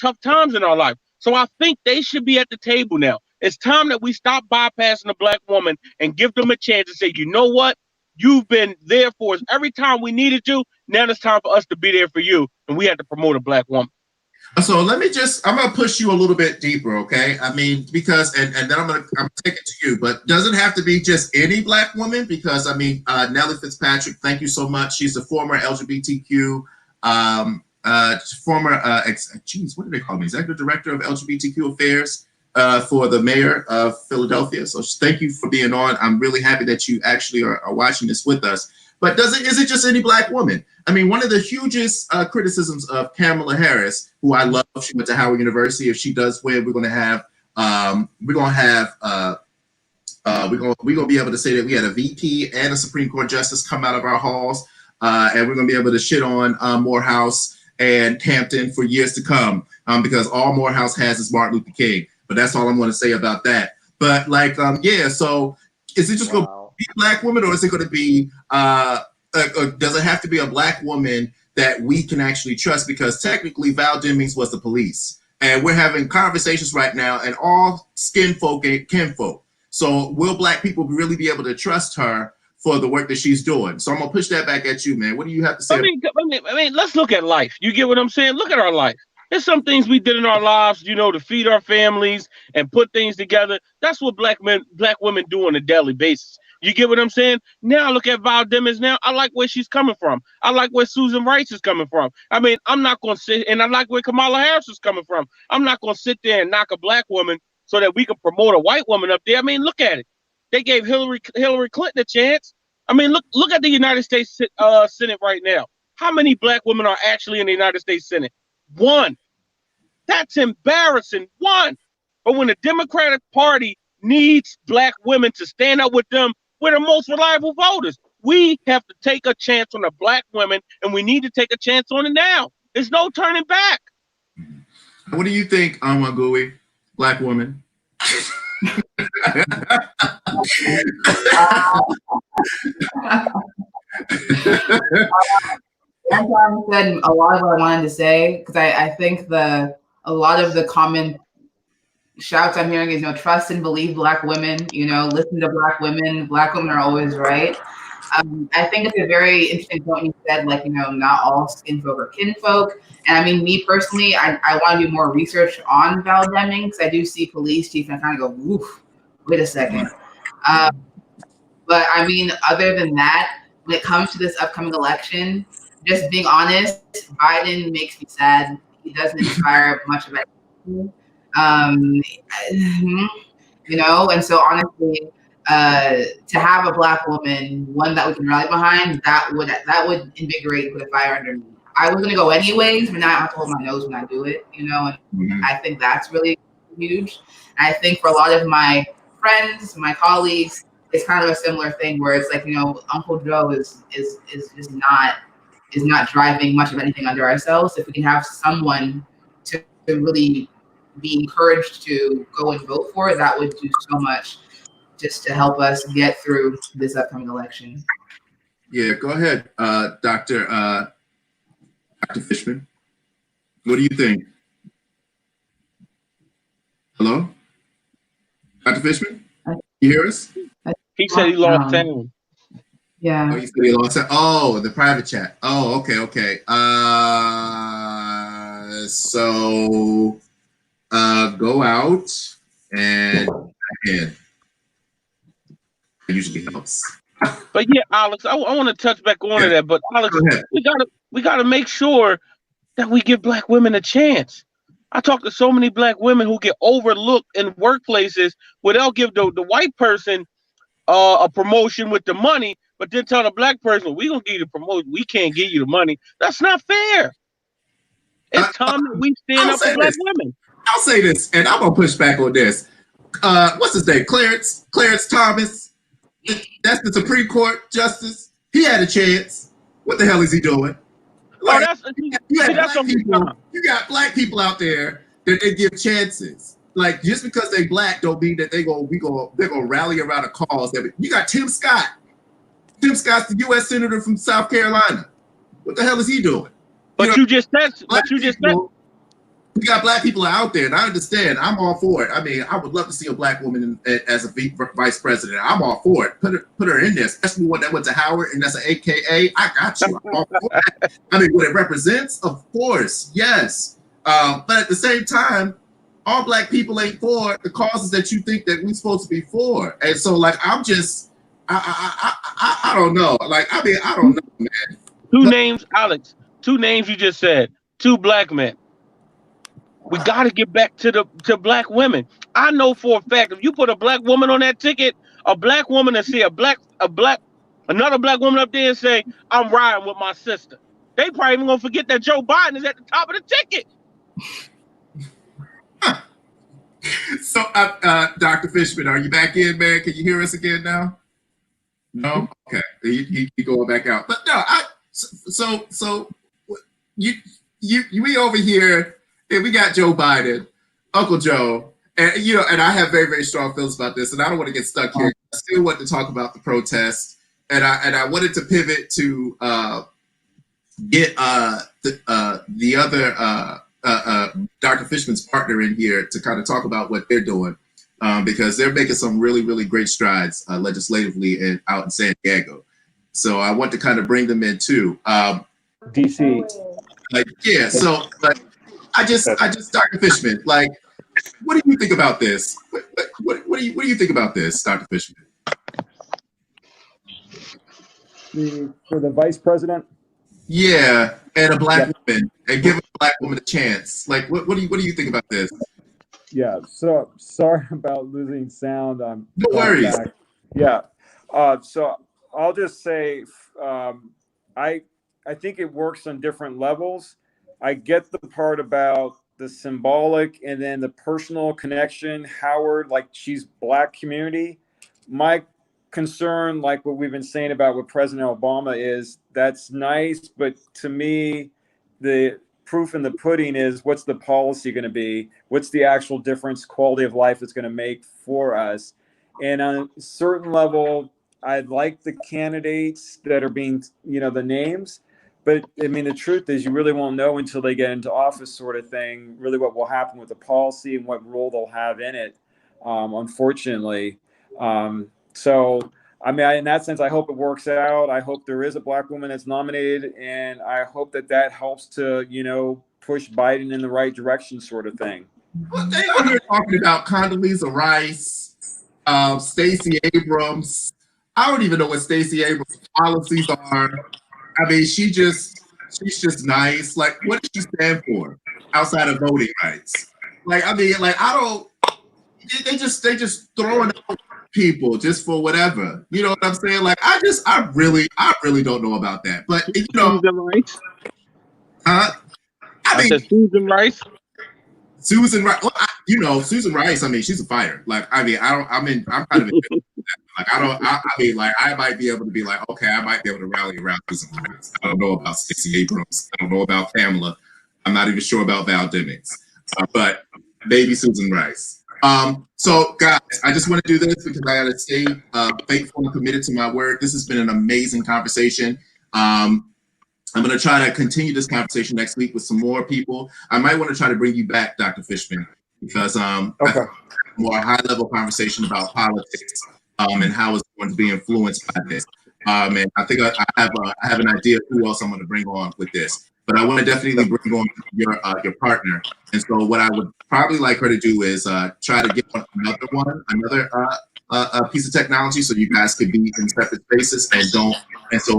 tough times in our life. So I think they should be at the table now. It's time that we stop bypassing the black woman and give them a chance to say, you know what? You've been there for us every time we needed you. Now it's time for us to be there for you. And we have to promote a black woman. So I'm going to push you a little bit deeper, okay? I mean, because, and then I'm going to take it to you, but doesn't have to be just any black woman, because, I mean, Nellie Fitzpatrick, thank you so much. She's a former LGBTQ, what do they call me? Executive Director of LGBTQ Affairs for the mayor of Philadelphia. So thank you for being on. I'm really happy that you actually are watching this with us. But is it just any black woman? I mean, one of the hugest criticisms of Kamala Harris, who I love, she went to Howard University. If she does win, we're gonna be able to say that we had a VP and a Supreme Court justice come out of our halls, and we're gonna be able to shit on Morehouse and Hampton for years to come, because all Morehouse has is Martin Luther King. But that's all I'm going to say about that. But so is it just going to be a black woman, or is it going to be? Does it have to be a black woman that we can actually trust? Because technically, Val Demings was the police, and we're having conversations right now, and all skin folk and kinfolk. So will black people really be able to trust her for the work that she's doing? So I'm gonna push that back at you, man. What do you have to say? I mean, let's look at life. You get what I'm saying? Look at our life. There's some things we did in our lives, to feed our families and put things together. That's what black women do on a daily basis. You get what I'm saying? Now look at Val Demings now. I like where she's coming from. I like where Susan Rice is coming from. I mean, I'm not going to sit, and I like where Kamala Harris is coming from. I'm not going to sit there and knock a black woman so that we can promote a white woman up there. I mean, look at it. They gave Hillary Clinton a chance. I mean, look at the United States Senate right now. How many black women are actually in the United States Senate? One. That's embarrassing. One. But when the Democratic Party needs black women to stand up with them, we're the most reliable voters. We have to take a chance on the black women, and we need to take a chance on it now. There's no turning back. What do you think, Wangui, black woman? Anton said a lot of what I wanted to say, because I think a lot of the common shouts I'm hearing is, trust and believe black women, listen to black women are always right. I think it's a very interesting point you said, not all skin folk are kinfolk. And I mean, me personally, I want to do more research on Val Demings. I do see police chief and I kind of go, oof, wait a second. But I mean, other than that, when it comes to this upcoming election, just being honest, Biden makes me sad. He doesn't inspire much of anything. And so honestly, to have a black woman, one that we can rally behind, that would invigorate and put a fire under me. I was gonna go anyways, but now I have to hold my nose when I do it, and I think that's really huge. And I think for a lot of my friends, my colleagues, it's kind of a similar thing where it's like, Uncle Joe is just not driving much of anything under ourselves. If we can have someone to really be encouraged to go and vote for, that would do so much just to help us get through this upcoming election. Yeah, go ahead, Dr. Fishman. What do you think? Hello? Dr. Fishman? You hear us? He said he lost town. Yeah. Oh, you said he lost town. Oh, the private chat. Oh, okay. So go out and back in. It usually helps. But yeah, Alex, I want to touch back on to that. But Alex, we gotta make sure that we give black women a chance. I talk to so many black women who get overlooked in workplaces where they'll give the white person a promotion with the money, but then tell the black person, "We gonna give you the promotion. We can't give you the money." That's not fair. It's time that we stand up for black women. I'll say this, and I'm gonna push back on this. What's his name? Clarence Thomas. That's the Supreme Court justice. He had a chance. What the hell is he doing? Like, you got black people out there that they give chances. Like, just because they black don't mean that they're gonna rally around a cause. You got Tim Scott. Tim Scott's the U.S. Senator from South Carolina. What the hell is he doing? But you just said. We got black people out there, and I understand. I'm all for it. I mean, I would love to see a black woman as a vice president. I'm all for it. Put her in there, especially one that went to Howard, and that's an AKA. I got you. I'm all for that. I mean, what it represents, of course, yes. But at the same time, all black people ain't for the causes that you think that we're supposed to be for. And so, like, I'm just, I don't know. Like, I mean, I don't know, man. Two names, Alex. Two names you just said. Two black men. We got to get back to black women. I know for a fact if you put a black woman on that ticket, a black woman and see another black woman up there and say, "I'm riding with my sister," they probably even gonna forget that Joe Biden is at the top of the ticket. So, Dr. Fishman, are you back in, man? Can you hear us again now? No. Okay, you going back out, but no. We over here. And we got Joe Biden, Uncle Joe, and and I have very, very strong feelings about this, and I don't want to get stuck here. I still want to talk about the protest, and I wanted to pivot to get the other Dr. Fishman's partner in here to kind of talk about what they're doing, because they're making some really, really great strides legislatively out in San Diego. So I want to kind of bring them in too. DC. So I just Dr. Fishman, like, what do you think about this? What do you think about this, Dr. Fishman? For the vice president? Yeah, and a black woman, and give a black woman a chance. Like, what do you think about this? Yeah. So sorry about losing sound. No worries. Back. Yeah. So I'll just say, I think it works on different levels. I get the part about the symbolic and then the personal connection. Howard, like, she's black community. My concern, like what we've been saying about with President Obama, is that's nice, but to me, the proof in the pudding is what's the policy going to be? What's the actual difference, quality of life it's going to make for us? And on a certain level, I like the candidates that are being, the names. But I mean, the truth is, you really won't know until they get into office, sort of thing, really what will happen with the policy and what role they'll have in it, unfortunately. So, I mean, in that sense, I hope it works out. I hope there is a black woman that's nominated, and I hope that helps to, push Biden in the right direction, sort of thing. Well, they out here talking about Condoleezza Rice, Stacey Abrams. I don't even know what Stacey Abrams' policies are. I mean, she's just nice. Like, what does she stand for outside of voting rights? Like, I mean, like, they just throwing out people just for whatever. You know what I'm saying? Like, I really don't know about that. But Susan Rice. I mean, Susan Rice. Susan Rice. Well, Susan Rice. I mean, she's a fighter. Like, I mean, I'm kind of. Like, I mean, like, I might be able to be like, okay, I might be able to rally around Susan Rice. I don't know about Stacey Abrams. I don't know about Pamela. I'm not even sure about Val Demings. But maybe Susan Rice. So, guys, I just want to do this because I got to stay faithful and committed to my word. This has been an amazing conversation. I'm going to try to continue this conversation next week with some more people. I might want to try to bring you back, Dr. Fishman, because okay. More high-level conversation about politics. And how it's going to be influenced by this. And I think I have an idea of who else I'm going to bring on with this. But I want to definitely bring on your partner. And so what I would probably like her to do is try to get on another piece of technology, so you guys could be in separate spaces and so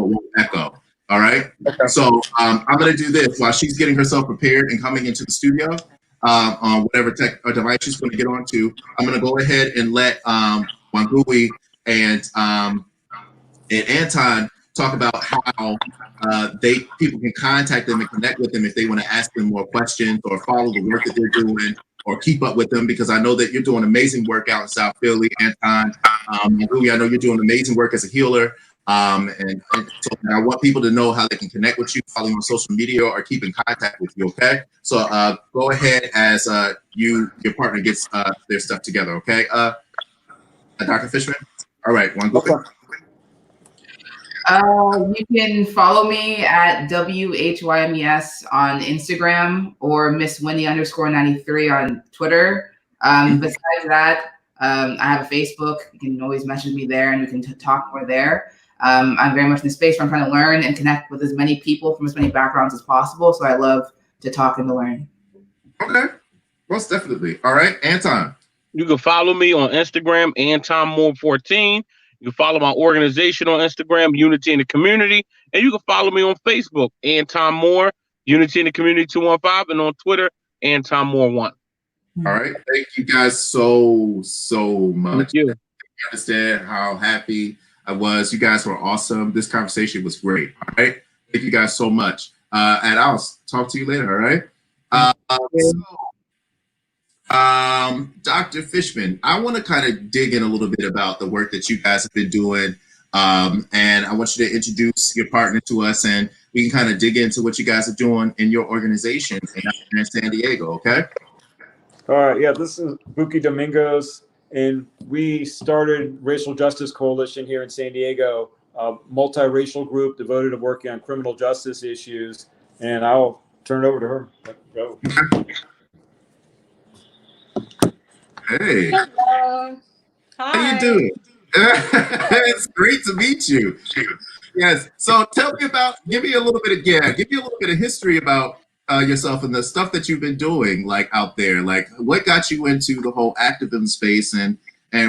it won't echo. All right. Okay. So I'm going to do this while she's getting herself prepared and coming into the studio on whatever tech or device she's going to get onto. I'm going to go ahead and let Wangui and Anton talk about how people can contact them and connect with them if they want to ask them more questions or follow the work that they're doing or keep up with them, because I know that you're doing amazing work out in South Philly. Anton, Wangui, I know you're doing amazing work as a healer. And so I want people to know how they can connect with you, follow you on social media, or keep in contact with you. Okay, so go ahead as your partner gets their stuff together. Okay. Dr. Fishman? All right, one. Okay. You can follow me at WHYMES on Instagram or Miss Winnie _93 on Twitter. Besides that, I have a Facebook. You can always message me there and we can talk more there. I'm very much in the space where I'm trying to learn and connect with as many people from as many backgrounds as possible. So I love to talk and to learn. Okay, most definitely. All right, Anton. You can follow me on Instagram, Anton Moore 14. You can follow my organization on Instagram, Unity in the Community. And you can follow me on Facebook, Anton Moore, Unity in the Community 215, and on Twitter, Anton Moore 1. All right. Thank you guys so much. Thank you. I understand how happy I was. You guys were awesome. This conversation was great. All right. Thank you guys so much. And I'll talk to you later. All right. Dr. Fishman, I want to kind of dig in a little bit about the work that you guys have been doing. And I want you to introduce your partner to us, and we can kind of dig into what you guys are doing in your organization in San Diego. Okay. All right, yeah, this is Buki Domingos, and we started Racial Justice Coalition here in San Diego, a multiracial group devoted to working on criminal justice issues, and I'll turn it over to her. Go. Hey. Hello. Hi. How you doing? It's great to meet you. Yes. So tell me give me a little bit of history about yourself and the stuff that you've been doing, like out there. Like, what got you into the whole activism space, and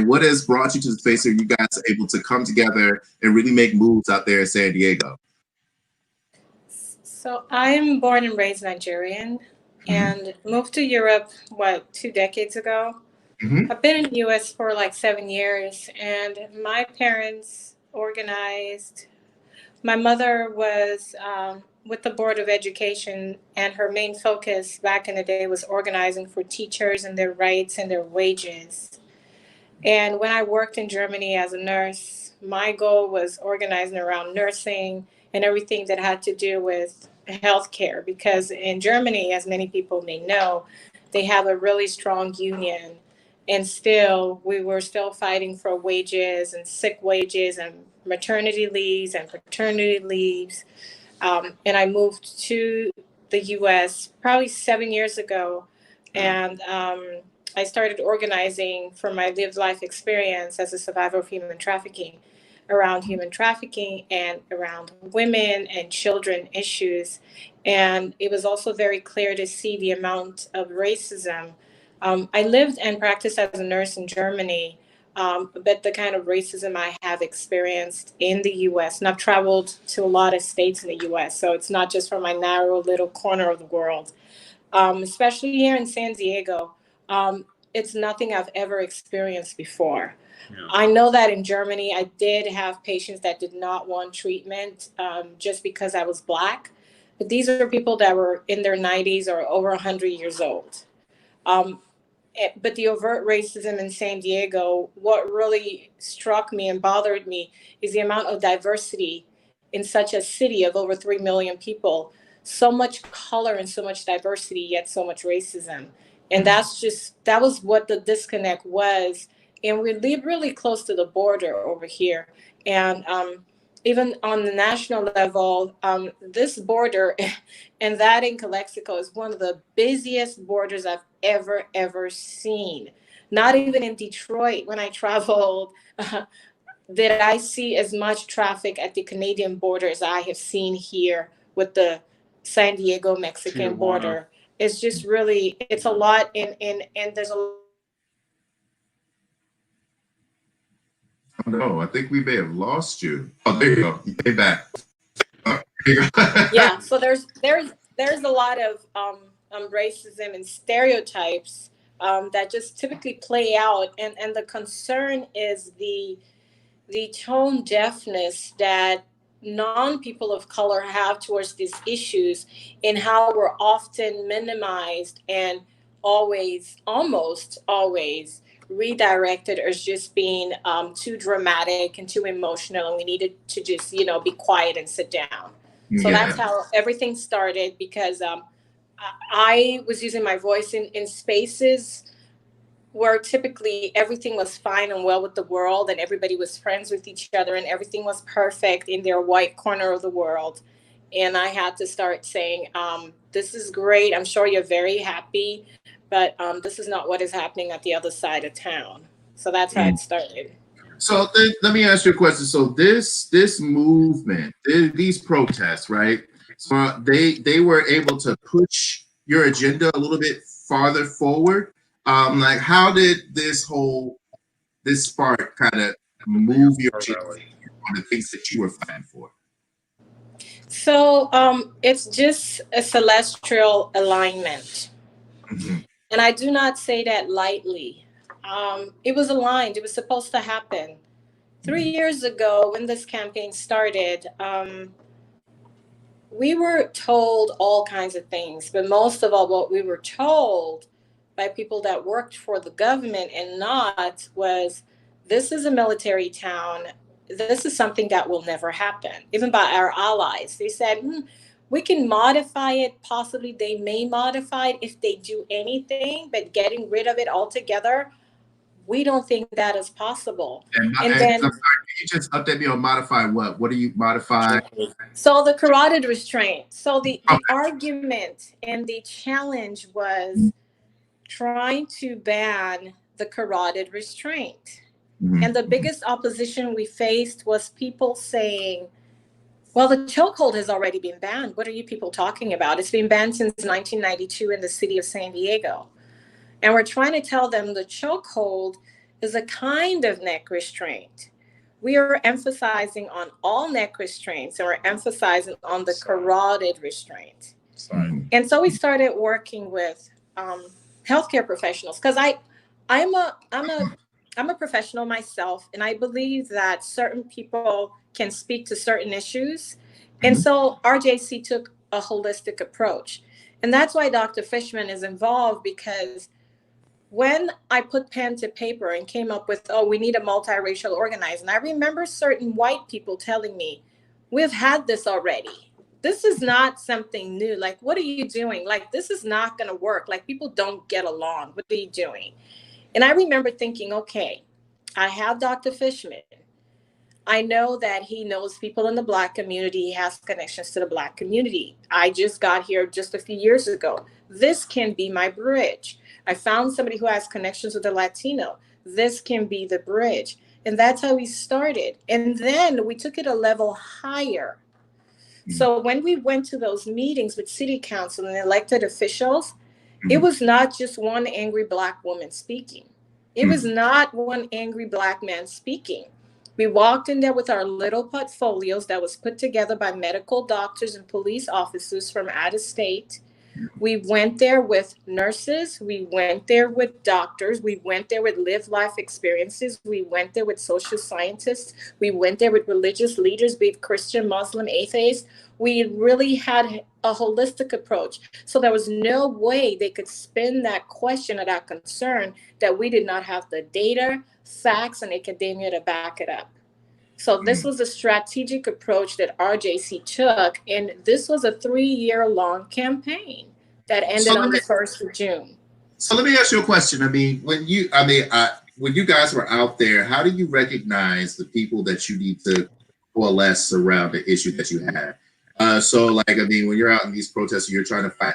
what has brought you to the space where you guys are able to come together and really make moves out there in San Diego? So I'm born and raised Nigerian and moved to Europe, 2 decades ago. I've been in the US for like 7 years, and my parents organized. My mother was with the Board of Education, and her main focus back in the day was organizing for teachers and their rights and their wages. And when I worked in Germany as a nurse, my goal was organizing around nursing and everything that had to do with healthcare, because in Germany, as many people may know, they have a really strong union. And we were still fighting for wages and sick wages and maternity leaves and paternity leaves. And I moved to the US probably 7 years ago. And I started organizing for my lived life experience as a survivor of human trafficking, around human trafficking and around women and children issues. And it was also very clear to see the amount of racism. I lived and practiced as a nurse in Germany, but the kind of racism I have experienced in the US, and I've traveled to a lot of states in the US, so it's not just from my narrow little corner of the world, especially here in San Diego. It's nothing I've ever experienced before. Yeah. I know that in Germany, I did have patients that did not want treatment just because I was Black, but these are people that were in their 90s or over 100 years old. But the overt racism in San Diego, what really struck me and bothered me is the amount of diversity in such a city of over 3 million people. So much color and so much diversity, yet so much racism. And that was what the disconnect was. And we live really close to the border over here. And even on the national level, this border and that in Calexico is one of the busiest borders I've ever seen. Not even in Detroit, when I traveled, did I see as much traffic at the Canadian border as I have seen here with the San Diego Mexican border. It's just really, it's a lot, and there's a. No, I think we may have lost you. Oh, there you go. You came back. Yeah, so there's a lot of racism and stereotypes that just typically play out, and the concern is the tone deafness that non-people of color have towards these issues, and how we're often minimized and almost always redirected as just being too dramatic and too emotional, and we needed to just be quiet and sit down. So that's how everything started, because I was using my voice in spaces where typically everything was fine and well with the world and everybody was friends with each other and everything was perfect in their white corner of the world. And I had to start saying, this is great. I'm sure you're very happy, but this is not what is happening at the other side of town. So that's how it started. So let me ask you a question. So this movement, these protests, right? So they were able to push your agenda a little bit farther forward. Like how did this spark kind of move your agenda on the things that you were fighting for? So it's just a celestial alignment. Mm-hmm. And I do not say that lightly. It was aligned, it was supposed to happen. 3 years ago, when this campaign started, we were told all kinds of things, but most of all, what we were told by people that worked for the government and not was, this is a military town. This is something that will never happen. Even by our allies, they said, we can modify it. Possibly they may modify it if they do anything, but getting rid of it altogether, we don't think that is possible. And then, I'm sorry, can you just update me on modify what? What do you modify? so the carotid restraint. So the argument and the challenge was trying to ban the carotid restraint. Mm-hmm. And the biggest opposition we faced was people saying, well, the chokehold has already been banned. What are you people talking about? It's been banned since 1992 in the city of San Diego. And we're trying to tell them the chokehold is a kind of neck restraint. We are emphasizing on all neck restraints, and we're emphasizing on the carotid restraint. Sorry. And so we started working with healthcare professionals, because I'm a professional myself, and I believe that certain people can speak to certain issues. And so RJC took a holistic approach. And that's why Dr. Fishman is involved, because when I put pen to paper and came up with, we need a multiracial organizing, I remember certain white people telling me, we've had this already. This is not something new. Like, what are you doing? Like, this is not going to work. Like, people don't get along. What are you doing? And I remember thinking, okay, I have Dr. Fishman. I know that he knows people in the Black community. He has connections to the Black community. I just got here just a few years ago. This can be my bridge. I found somebody who has connections with the Latino. This can be the bridge. And that's how we started. And then we took it a level higher. So when we went to those meetings with city council and elected officials, it was not just one angry Black woman speaking. It was not one angry Black man speaking. We walked in there with our little portfolios that was put together by medical doctors and police officers from out of state. We went there with nurses. We went there with doctors. We went there with lived life experiences. We went there with social scientists. We went there with religious leaders, be it Christian, Muslim, atheist. We really had a holistic approach. So there was no way they could spin that question or that concern that we did not have the data, facts, and academia to back it up. So this was a strategic approach that RJC took, and this was a 3-year-long campaign that ended on the 1st of June. So let me ask you a question. I mean, when you guys were out there, how do you recognize the people that you need to coalesce around the issue that you had? So, like, I mean, when you're out in these protests, you're trying to fight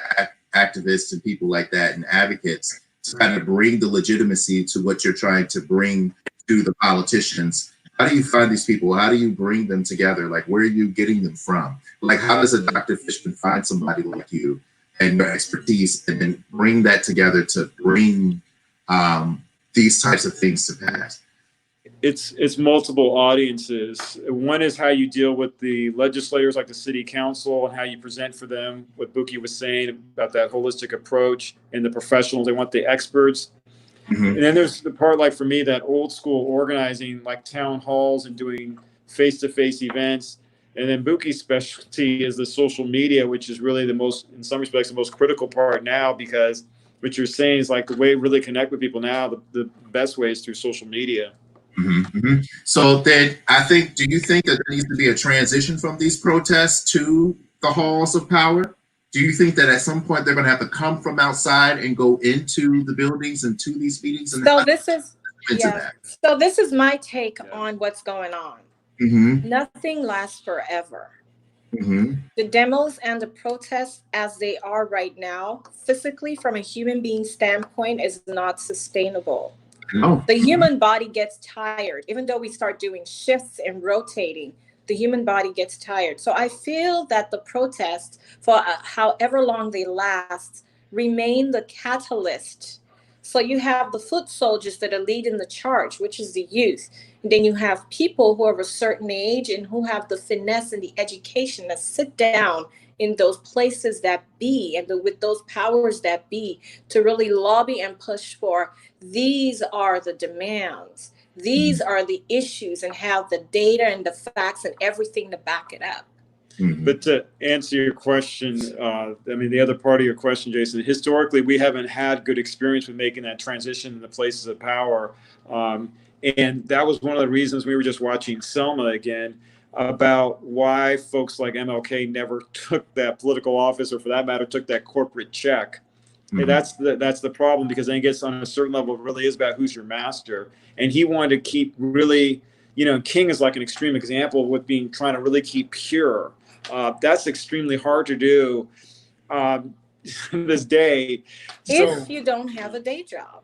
activists and people like that and advocates to kind of bring the legitimacy to what you're trying to bring to the politicians. How do you find these people? How do you bring them together? Like, where are you getting them from? Like, how does a Dr. Fishman find somebody like you and your expertise and then bring that together to bring these types of things to pass? It's multiple audiences. One is how you deal with the legislators like the city council and how you present for them, what Buki was saying about that holistic approach, and the professionals. They want the experts. And then there's the part, like for me, that old school organizing, like town halls and doing face-to-face events. And then Buki's specialty is the social media, which is really the most, in some respects, the most critical part now, because what you're saying is like the way to really connect with people now, the best way is through social media. So then do you think that there needs to be a transition from these protests to the halls of power? do you think that at some point they're going to have to come from outside and go into the buildings and to these meetings? And So this is that? So this is my take on what's going on. Nothing lasts forever. The demos and the protests as they are right now, physically from a human being standpoint, is not sustainable. No. The human body gets tired. Even though we start doing shifts and rotating, the human body gets tired. So I feel that the protests, for however long they last, remain the catalyst. So you have the foot soldiers that are leading the charge, which is the youth. And then you have people who are of a certain age and who have the finesse and the education that sit down in those places that be and with those powers that be to really lobby and push for these are the demands. These are the issues, and have the data and the facts and everything to back it up. But to answer your question, I mean, the other part of your question, Jason, historically, we haven't had good experience with making that transition in the places of power. And that was one of the reasons we were just watching Selma again about why folks like MLK never took that political office, or for that matter, took that corporate check. And that's the problem, because then it gets on a certain level, it really is about who's your master. And he wanted to keep really, you know, King is like an extreme example of what being trying to really keep pure. That's extremely hard to do this day. If you don't have a day job.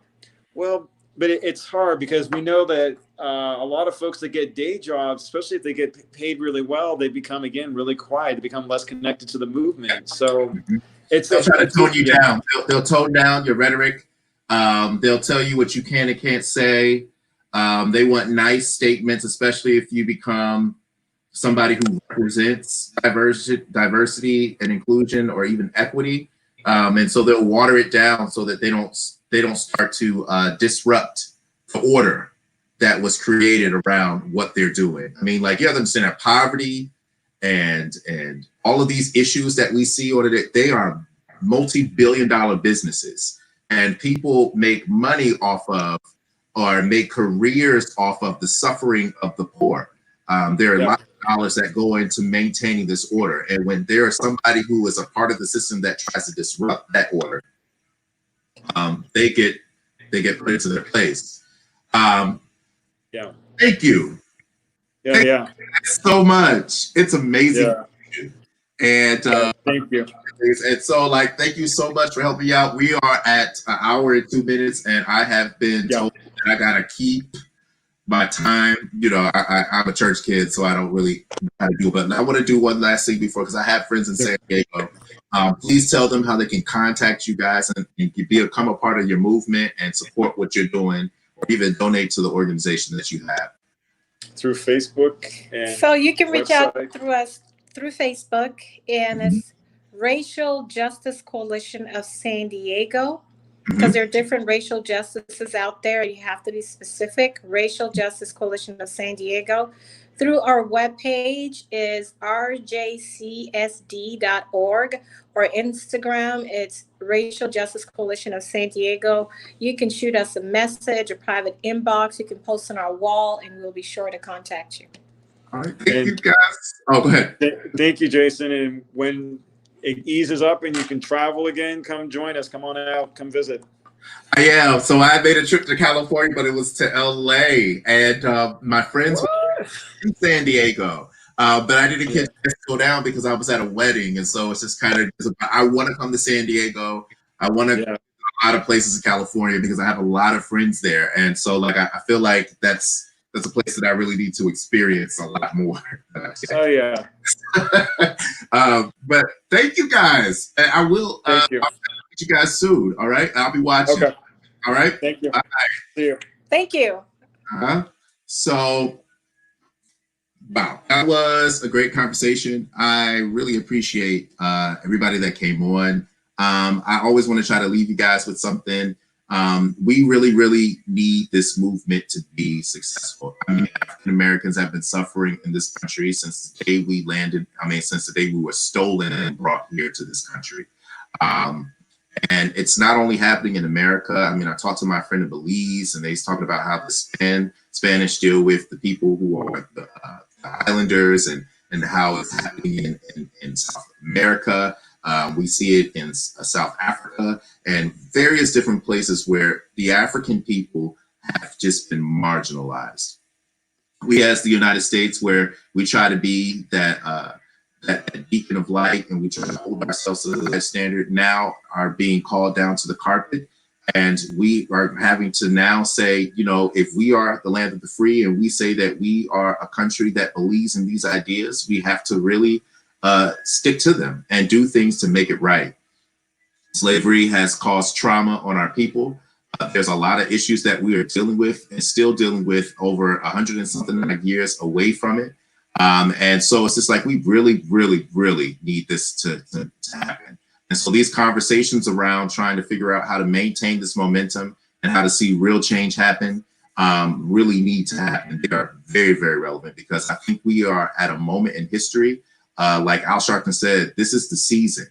Well, but it's hard because we know that a lot of folks that get day jobs, especially if they get paid really well, they become, again, really quiet. They become less connected to the movement. So they'll try to tone you down. They'll tone down your rhetoric. They'll tell you what you can and can't say. They want nice statements, especially if you become somebody who represents diversity and inclusion, or even equity. And so they'll water it down so that they don't start to disrupt the order that was created around what they're doing. I mean, like, you have to understand that poverty and all of these issues that we see, or that they are multi-billion-dollar businesses, and people make money off of, or make careers off of, the suffering of the poor. There are lots of dollars that go into maintaining this order, and when there is somebody who is a part of the system that tries to disrupt that order, they get put into their place. Thank you. Thank you so much. It's amazing. And thank you. And so, like, thank you so much for helping me out. We are at an hour and 2 minutes, and I have been told that I gotta keep my time. You know, I'm a church kid, so I don't really know how to do it. But I want to do one last thing before, because I have friends in San Diego. Please tell them how they can contact you guys and become a part of your movement and support what you're doing, or even donate to the organization that you have. Through Facebook. And so you can reach out through us through Facebook, and it's Racial Justice Coalition of San Diego, because there are different racial justices out there. You have to be specific. Racial Justice Coalition of San Diego. Through our webpage is rjcsd.org, or Instagram, it's Racial Justice Coalition of San Diego. You can shoot us a message, a private inbox. You can post on our wall, and we'll be sure to contact you. All right, thank you guys. Oh, go ahead. Thank you, Jason. And when it eases up and you can travel again, come join us. Come on out. Come visit. Yeah, so I made a trip to California, but it was to LA, and my friends were in San Diego, but I didn't get to go down because I was at a wedding, and so it's just kind of, I want to come to San Diego. I want to go to a lot of places in California because I have a lot of friends there, and so, like, I feel like that's a place that I really need to experience a lot more. Oh yeah. But thank you guys. I will. Thank you. I'll meet you guys soon. All right. I'll be watching. Okay. All right. Thank you. Bye. See you. Thank you. So, wow, that was a great conversation. I really appreciate everybody that came on. I always want to try to leave you guys with something. We really, really need this movement to be successful. I mean, African Americans have been suffering in this country since the day we landed. I mean, since the day we were stolen and brought here to this country. And it's not only happening in America. I mean, I talked to my friend in Belize, and he's talking about how the Spanish deal with the people who are the Islanders, and how it's happening in South America. We see it in South Africa and various different places where the African people have just been marginalized. We, as the United States, where we try to be that beacon of light, and we try to hold ourselves to that standard, now are being called down to the carpet. And we are having to now say, you know, if we are the land of the free and we say that we are a country that believes in these ideas, we have to really stick to them and do things to make it right. Slavery has caused trauma on our people. There's a lot of issues that we are dealing with and still dealing with over 100 and something years away from it. And so it's just like, we really, really, really need this to happen. And so these conversations around trying to figure out how to maintain this momentum and how to see real change happen really need to happen. They are very, very relevant, because I think we are at a moment in history, like Al Sharpton said, this is the season.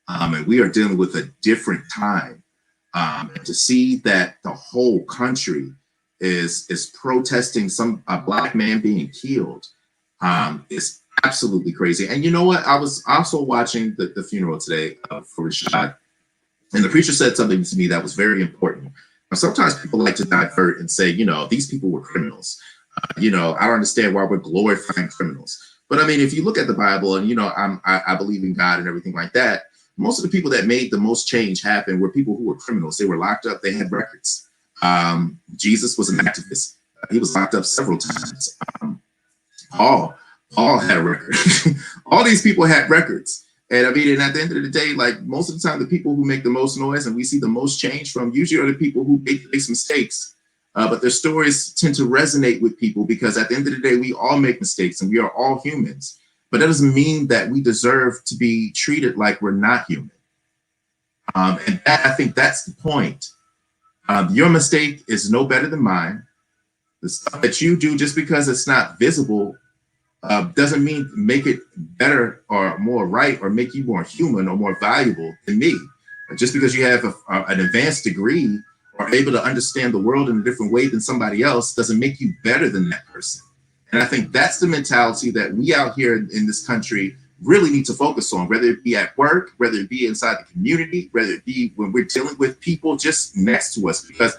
And we are dealing with a different time. And to see that the whole country is protesting a Black man being killed is absolutely crazy. And you know what? I was also watching the funeral today for Rashad, and the preacher said something to me that was very important. Now, sometimes people like to divert and say, you know, these people were criminals. You know, I don't understand why we're glorifying criminals. But I mean, if you look at the Bible, and, you know, I believe in God and everything like that, most of the people that made the most change happen were people who were criminals. They were locked up. They had records. Jesus was an activist. He was locked up several times. Paul had a record. All these people had records. And I mean, and at the end of the day, like, most of the time, the people who make the most noise and we see the most change from usually are the people who make mistakes. But their stories tend to resonate with people, because at the end of the day, we all make mistakes and we are all humans. But that doesn't mean that we deserve to be treated like we're not human. And I think that's the point. Your mistake is no better than mine. The stuff that you do, just because it's not visible, doesn't mean make it better or more right or make you more human or more valuable than me. Just because you have an advanced degree or able to understand the world in a different way than somebody else doesn't make you better than that person. And I think that's the mentality that we out here in this country really need to focus on, whether it be at work, whether it be inside the community, whether it be when we're dealing with people just next to us. Because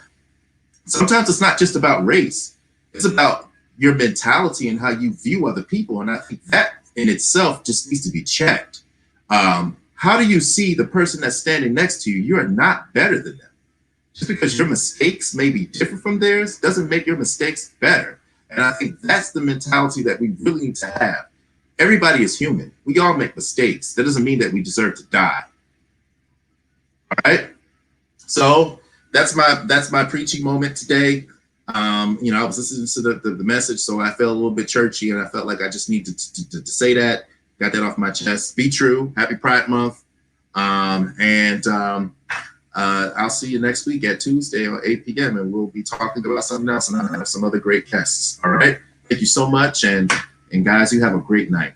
sometimes it's not just about race. It's about your mentality and how you view other people. And I think that in itself just needs to be checked. How do you see the person that's standing next to you? You are not better than them. Just because your mistakes may be different from theirs doesn't make your mistakes better. And I think that's the mentality that we really need to have. Everybody is human. We all make mistakes. That doesn't mean that we deserve to die. All right. So that's my preaching moment today. You know, I was listening to the message, so I felt a little bit churchy, and I felt like I just needed to say that. Got that off my chest. Be true. Happy Pride Month. I'll see you next week at Tuesday at 8 p.m. and we'll be talking about something else, and I'll have some other great guests. All right. Thank you so much. And guys, you have a great night.